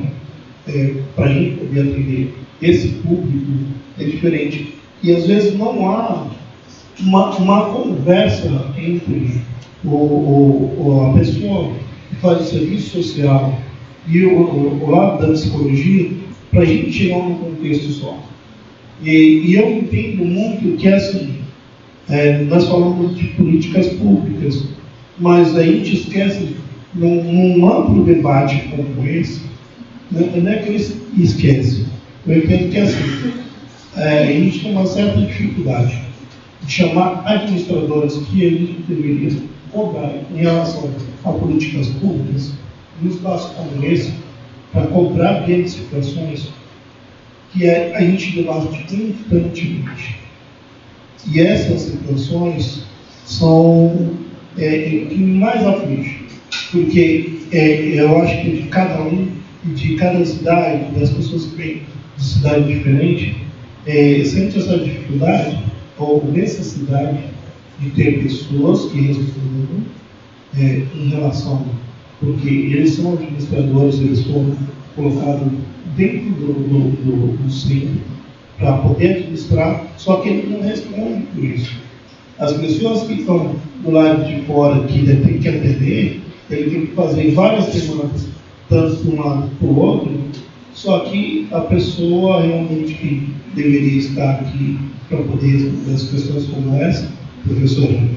para a gente poder atender esse público é diferente, e às vezes não há uma conversa entre a pessoa que faz o serviço social e o lado da psicologia, para a gente chegar num contexto só. E eu entendo muito que, assim, nós falamos de políticas públicas, mas a gente esquece, num amplo debate como esse, não é que eu esquece, eu entendo que, assim, a gente tem uma certa dificuldade de chamar administradoras que a gente deveria cobrar em relação a políticas públicas, num espaço como esse, para cobrar grandes situações que a gente debate constantemente. E essas situações são que mais aflige, porque eu acho que de cada um e de cada cidade, das pessoas que vêm de cidade diferente, sente essa dificuldade ou necessidade de ter pessoas que respondam em relação, porque eles são administradores, eles foram colocados dentro do centro para poder administrar, só que eles não respondem por isso. As pessoas que estão do lado de fora, que tem que atender, ele tem que fazer várias demandas, tanto de um lado para o outro, só que a pessoa realmente que deveria estar aqui para poder responder as questões como essa, professora,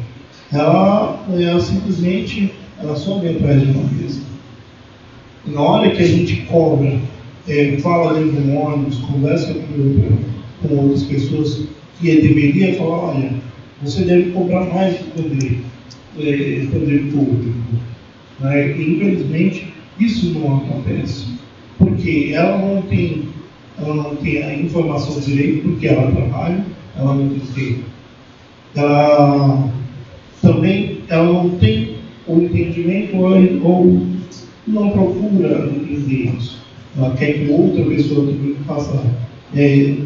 ela simplesmente só vem atrás de uma mesa. Na hora que a gente cobra, fala dentro do ônibus, conversa com outras pessoas, que deveria falar, olha, você deve cobrar mais do poder público. Né? E, infelizmente, isso não acontece. Porque ela não tem a informação direito, porque ela trabalha, ela não tem tempo. Ela não tem o entendimento ou não procura entender isso. Ela quer que outra pessoa também faça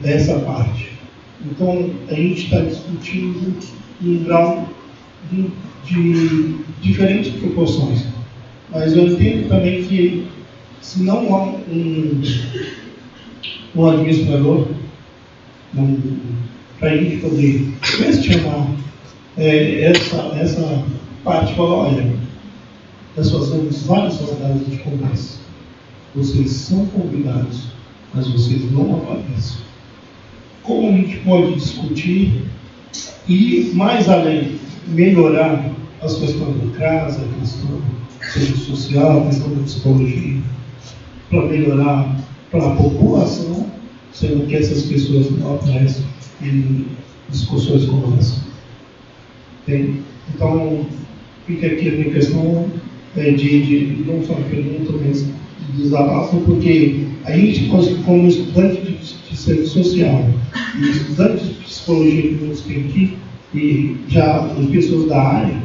essa parte. Então, a gente está discutindo em grau de diferentes proporções. Mas eu entendo também que, se não há um administrador para a gente poder questionar essa parte, falar, olha, nós fazemos várias rodadas de conversa. Vocês são convidados, mas vocês não aparecem. Como a gente pode discutir e, mais além, melhorar as questões da casa, a questão da saúde social, a questão da psicologia, para melhorar para a população, sendo que essas pessoas não aparecem em discussões como essa. Então, fica aqui a minha questão de não só pergunta, mas de desabafo, porque a gente, como estudante de serviço social e estudante de psicologia que nós temos aqui, e já as pessoas da área,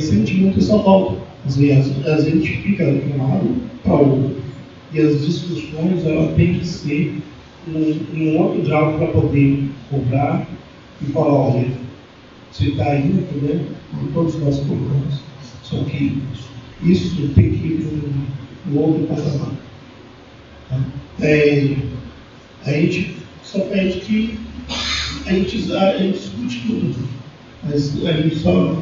sente muito essa falta. Às vezes a gente fica de um lado para o outro. E as discussões, ela tem que ser em outro grau para poder cobrar e falar, olha, você está indo, né? Todos nós cobramos. Só que isso tem que ir no outro patamar. Tá? A gente só pede que a gente discute tudo, mas a gente só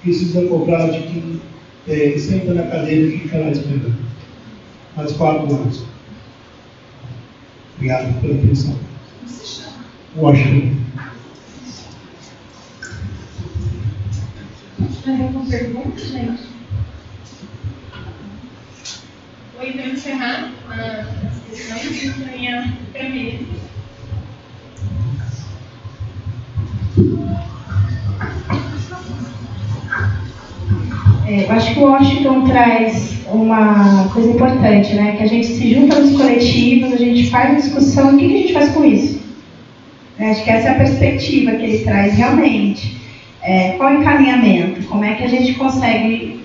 precisa cobrar de quem senta na cadeira e fica lá esperando. Mais 4 anos. Obrigado pela atenção. Washington. Mais alguma pergunta, gente? Vou então encerrar as questões e caminhar para a mesa. Eu acho que o Washington traz uma coisa importante, né? Que a gente se junta nos coletivos, a gente faz uma discussão, e o que a gente faz com isso? Acho que essa é a perspectiva que ele traz realmente. Qual o encaminhamento? Como é que a gente consegue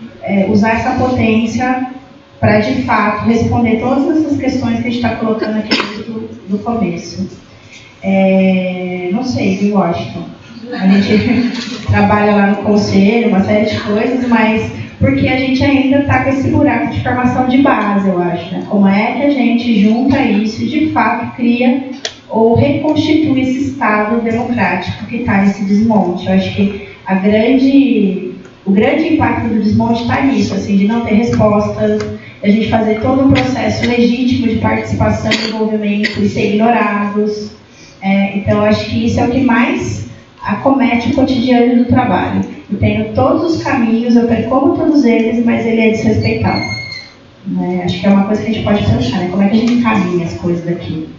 usar essa potência para, de fato, responder todas essas questões que a gente está colocando aqui do começo? Não sei, viu, Washington? A gente trabalha lá no conselho, uma série de coisas, mas porque a gente ainda está com esse buraco de formação de base, eu acho, né? Como é que a gente junta isso e, de fato, cria ou reconstitui esse Estado democrático que está nesse desmonte? Eu acho que o grande impacto do desmonte está nisso, assim, de não ter respostas, a gente fazer todo um processo legítimo de participação e envolvimento e ser ignorados. Então, eu acho que isso é o que mais acomete o cotidiano do trabalho. Eu tenho todos os caminhos, eu percorro todos eles, mas ele é desrespeitado. Acho que é uma coisa que a gente pode pensar, né? Como é que a gente caminha as coisas daqui?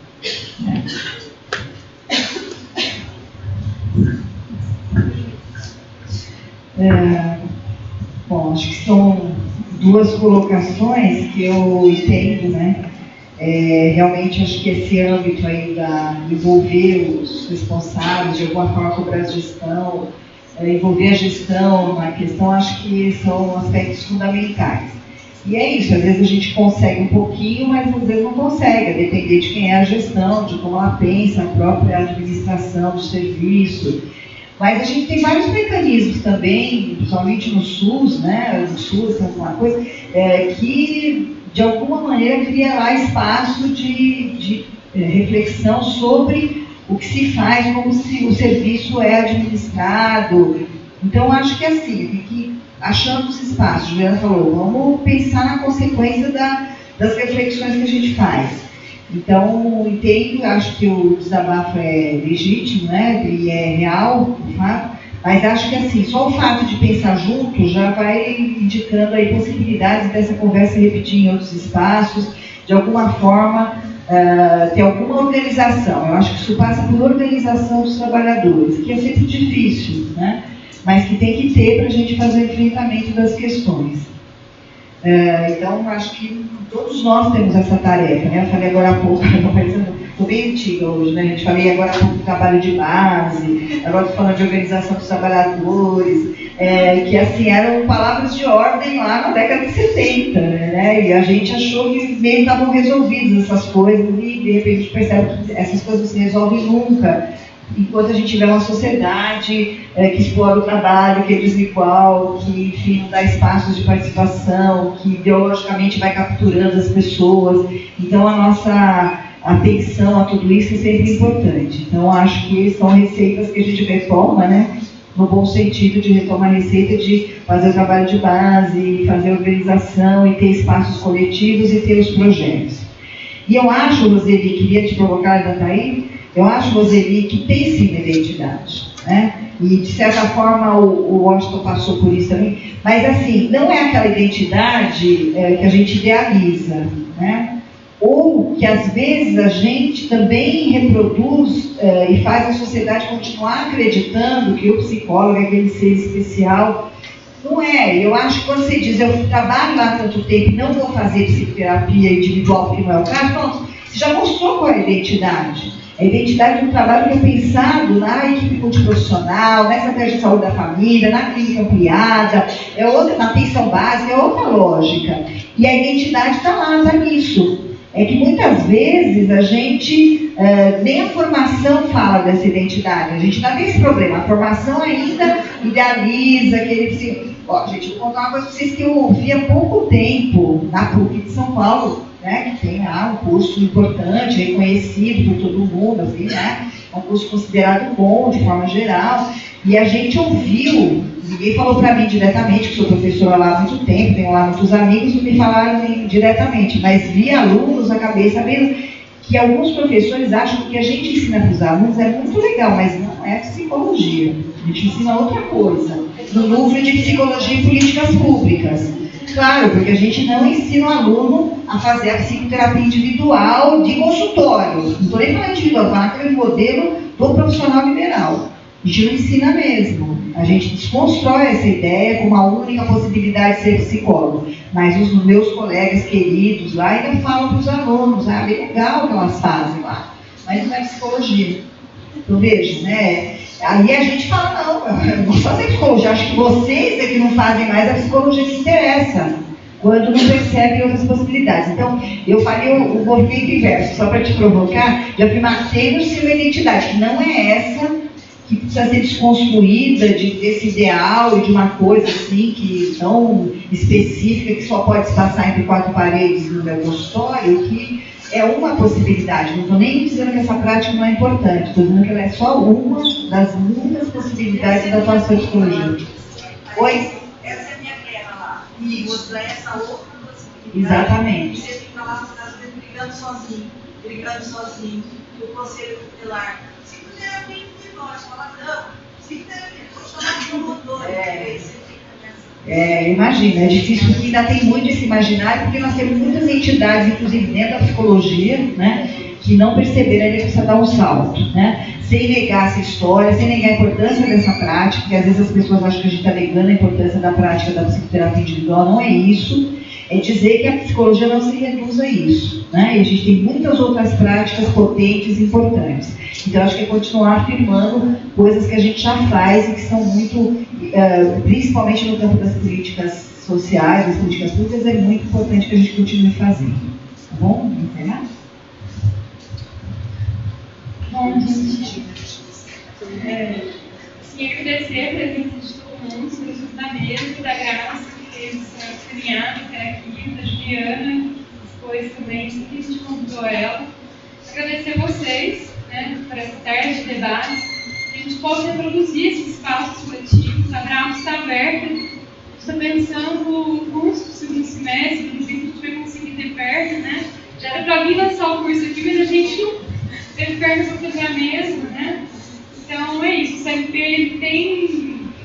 Bom, acho que são 2 colocações que eu entendo, né? Realmente acho que esse âmbito aí envolver os responsáveis, de alguma forma cobrar a gestão, envolver a gestão na questão, acho que são aspectos fundamentais. E é isso, às vezes a gente consegue um pouquinho, mas às vezes não consegue, a depender de quem é a gestão, de como ela pensa, a própria administração do serviço. Mas a gente tem vários mecanismos também, principalmente no SUS, né, no SUS tem alguma coisa, que de alguma maneira cria lá espaço de reflexão sobre o que se faz, como se o serviço é administrado. Então, acho que assim, tem que achando os espaços. A Juliana falou, vamos pensar na consequência das reflexões que a gente faz. Então, entendo, acho que o desabafo é legítimo, né, e é real, de fato, mas acho que assim, só o fato de pensar junto já vai indicando aí possibilidades dessa conversa repetir em outros espaços, de alguma forma, ter alguma organização. Eu acho que isso passa por organização dos trabalhadores, que é sempre difícil, né, mas que tem que ter para a gente fazer o enfrentamento das questões. Então, acho que todos nós temos essa tarefa, né? Eu falei agora há pouco, estou bem antiga hoje, né? A gente falei agora há pouco do trabalho de base, agora estou falando de organização dos trabalhadores, que assim, eram palavras de ordem lá na década de 70, né? E a gente achou que meio estavam resolvidas essas coisas e de repente a gente percebe que essas coisas não se resolvem nunca, enquanto a gente tiver uma sociedade que explora o trabalho, que é desigual, que, enfim, não dá espaços de participação, que ideologicamente vai capturando as pessoas. Então, a nossa atenção a tudo isso é sempre importante. Então, acho que são receitas que a gente retoma, né, no bom sentido de retomar a receita de fazer o trabalho de base, fazer a organização e ter espaços coletivos e ter os projetos. E eu acho, Roseli, queria te provocar, ainda aí, eu acho, Roseli, que tem sim uma identidade, né? E, de certa forma, o Washington passou por isso também, mas, assim, não é aquela identidade que a gente idealiza, né? Ou que, às vezes, a gente também reproduz e faz a sociedade continuar acreditando que o psicólogo é aquele ser especial. Não é. Eu acho que quando você diz, eu trabalho lá há tanto tempo e não vou fazer psicoterapia individual porque não é o caso, pronto, você já mostrou qual é a identidade. A identidade do trabalho que é pensado na equipe multiprofissional, na estratégia de saúde da família, na clínica ampliada, é outra, na atenção básica, é outra lógica. E a identidade está lá, está nisso. É que muitas vezes a gente, nem a formação fala dessa identidade, a gente ainda tem esse problema, a formação ainda idealiza aquele... Ó, gente, vou contar uma coisa para vocês que eu ouvi há pouco tempo, na PUC de São Paulo, né, que tem lá um curso importante, reconhecido por todo mundo, assim, né, é um curso considerado bom, de forma geral, e a gente ouviu, ninguém falou para mim diretamente, que sou professora lá há muito tempo, tenho lá muitos amigos que me falaram diretamente, mas vi alunos na cabeça mesmo, que alguns professores acham que o que a gente ensina para os alunos é muito legal, mas não é psicologia, a gente ensina outra coisa, no núcleo de psicologia e políticas públicas. Claro, porque a gente não ensina o aluno a fazer a psicoterapia individual de consultório. Não estou nem falando individual, estou falando aquele modelo do profissional liberal. A gente não ensina mesmo. A gente desconstrói essa ideia como a única possibilidade de ser psicólogo. Mas os meus colegas queridos lá ainda falam para os alunos, é legal o que elas fazem lá, mas não é psicologia. Então veja, né? Aí a gente fala, não, eu vou fazer psicologia, acho que vocês é que não fazem mais a psicologia que interessa, quando não percebem outras possibilidades. Então, eu falei o movimento inverso, só para te provocar, de afirmar, temos uma identidade, que não é essa, que precisa ser desconstruída desse ideal e de uma coisa assim, que tão específica, que só pode se passar entre quatro paredes no meu consultório, que é uma possibilidade. Não estou nem dizendo que essa prática não é importante, estou dizendo que ela é só uma das muitas possibilidades da atuação de psicologia. Oi? Essa é a minha guerra lá. E mostrar essa outra possibilidade. Exatamente. Você fica lá, às vezes, brigando sozinho, e o conselho tutelar. Psicoterapia individual, você fala, não, psicoterapia, vou chamar de promotor. Imagina, é difícil porque ainda tem muito esse imaginário, porque nós temos muitas entidades, inclusive dentro da psicologia, né, que não perceberam ainda que precisa dar um salto, né, sem negar essa história, sem negar a importância dessa prática, porque às vezes as pessoas acham que a gente está negando a importância da prática da psicoterapia individual, não é isso, é dizer que a psicologia não se reduz a isso, né, e a gente tem muitas outras práticas potentes e importantes. Então, acho que é continuar afirmando coisas que a gente já faz e que são muito, principalmente no campo das políticas sociais, das políticas públicas, é muito importante que a gente continue fazendo. Tá bom? Vamos encerrar? Bom, gente. E agradecer a presença de todo mundo, sobretudo da mesa, da Graça, que fez essa caminhada até aqui, da Juliana, depois também, que a gente convidou ela. Agradecer a vocês, né, por essa tarde de debate, que a gente possa reproduzir esses espaços coletivos. A Bravo está aberta, a gente está pensando no curso do segundo semestre, no que a gente vai conseguir ter perto, né? Já era para vir lançar o curso aqui, mas a gente não teve perto para fazer a mesma, né? Então é isso, o CFP ele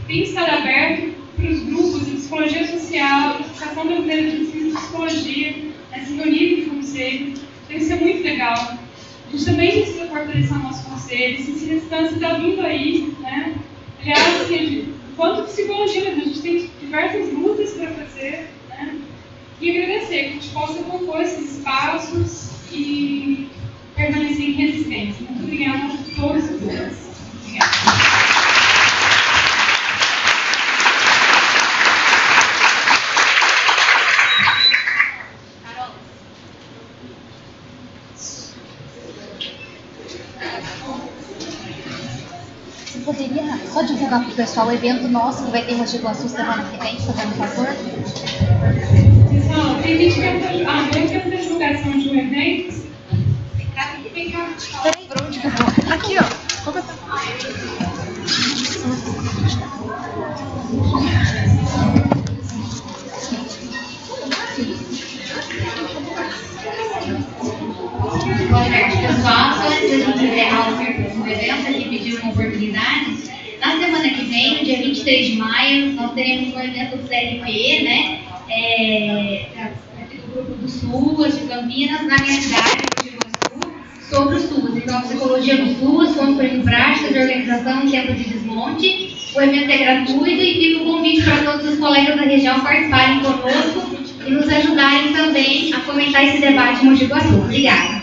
tem estado aberto para os grupos de psicologia social, educação brasileira de ensino de psicologia, a sintonia do conselho. Então isso é muito legal. A gente também precisa fortalecer o nosso conselho, esse ensino à distância está vindo aí, né? Aliás, quanto psicologia, a gente tem diversas lutas para fazer, né? E agradecer que a gente possa compor esses espaços e permanecer em resistência. Muito obrigada a todos e todas. Obrigada. Você poderia só divulgar para o pessoal o evento nosso que vai ter em Mogi Guaçu semana que vem, fazendo um favor? Pessoal, tem gente que quer a divulgação de um evento. Peraí, por onde que eu vou? Aqui, ó. Boa tarde, pessoal. Só antes da gente encerrar o evento, a gente pediu uma oportunidade. Na semana que vem, no dia 23 de maio, nós teremos um evento do CLP, né? Do grupo do SUAS, de Campinas, na minha cidade, Mogi Guaçu, sobre o SUAS. Então, a psicologia do SUAS, construindo práticas de organização em tempo de desmonte. O evento é gratuito e fica o convite para todos os colegas da região participarem conosco e nos ajudarem também a fomentar esse debate em Mogi Guaçu. Obrigada.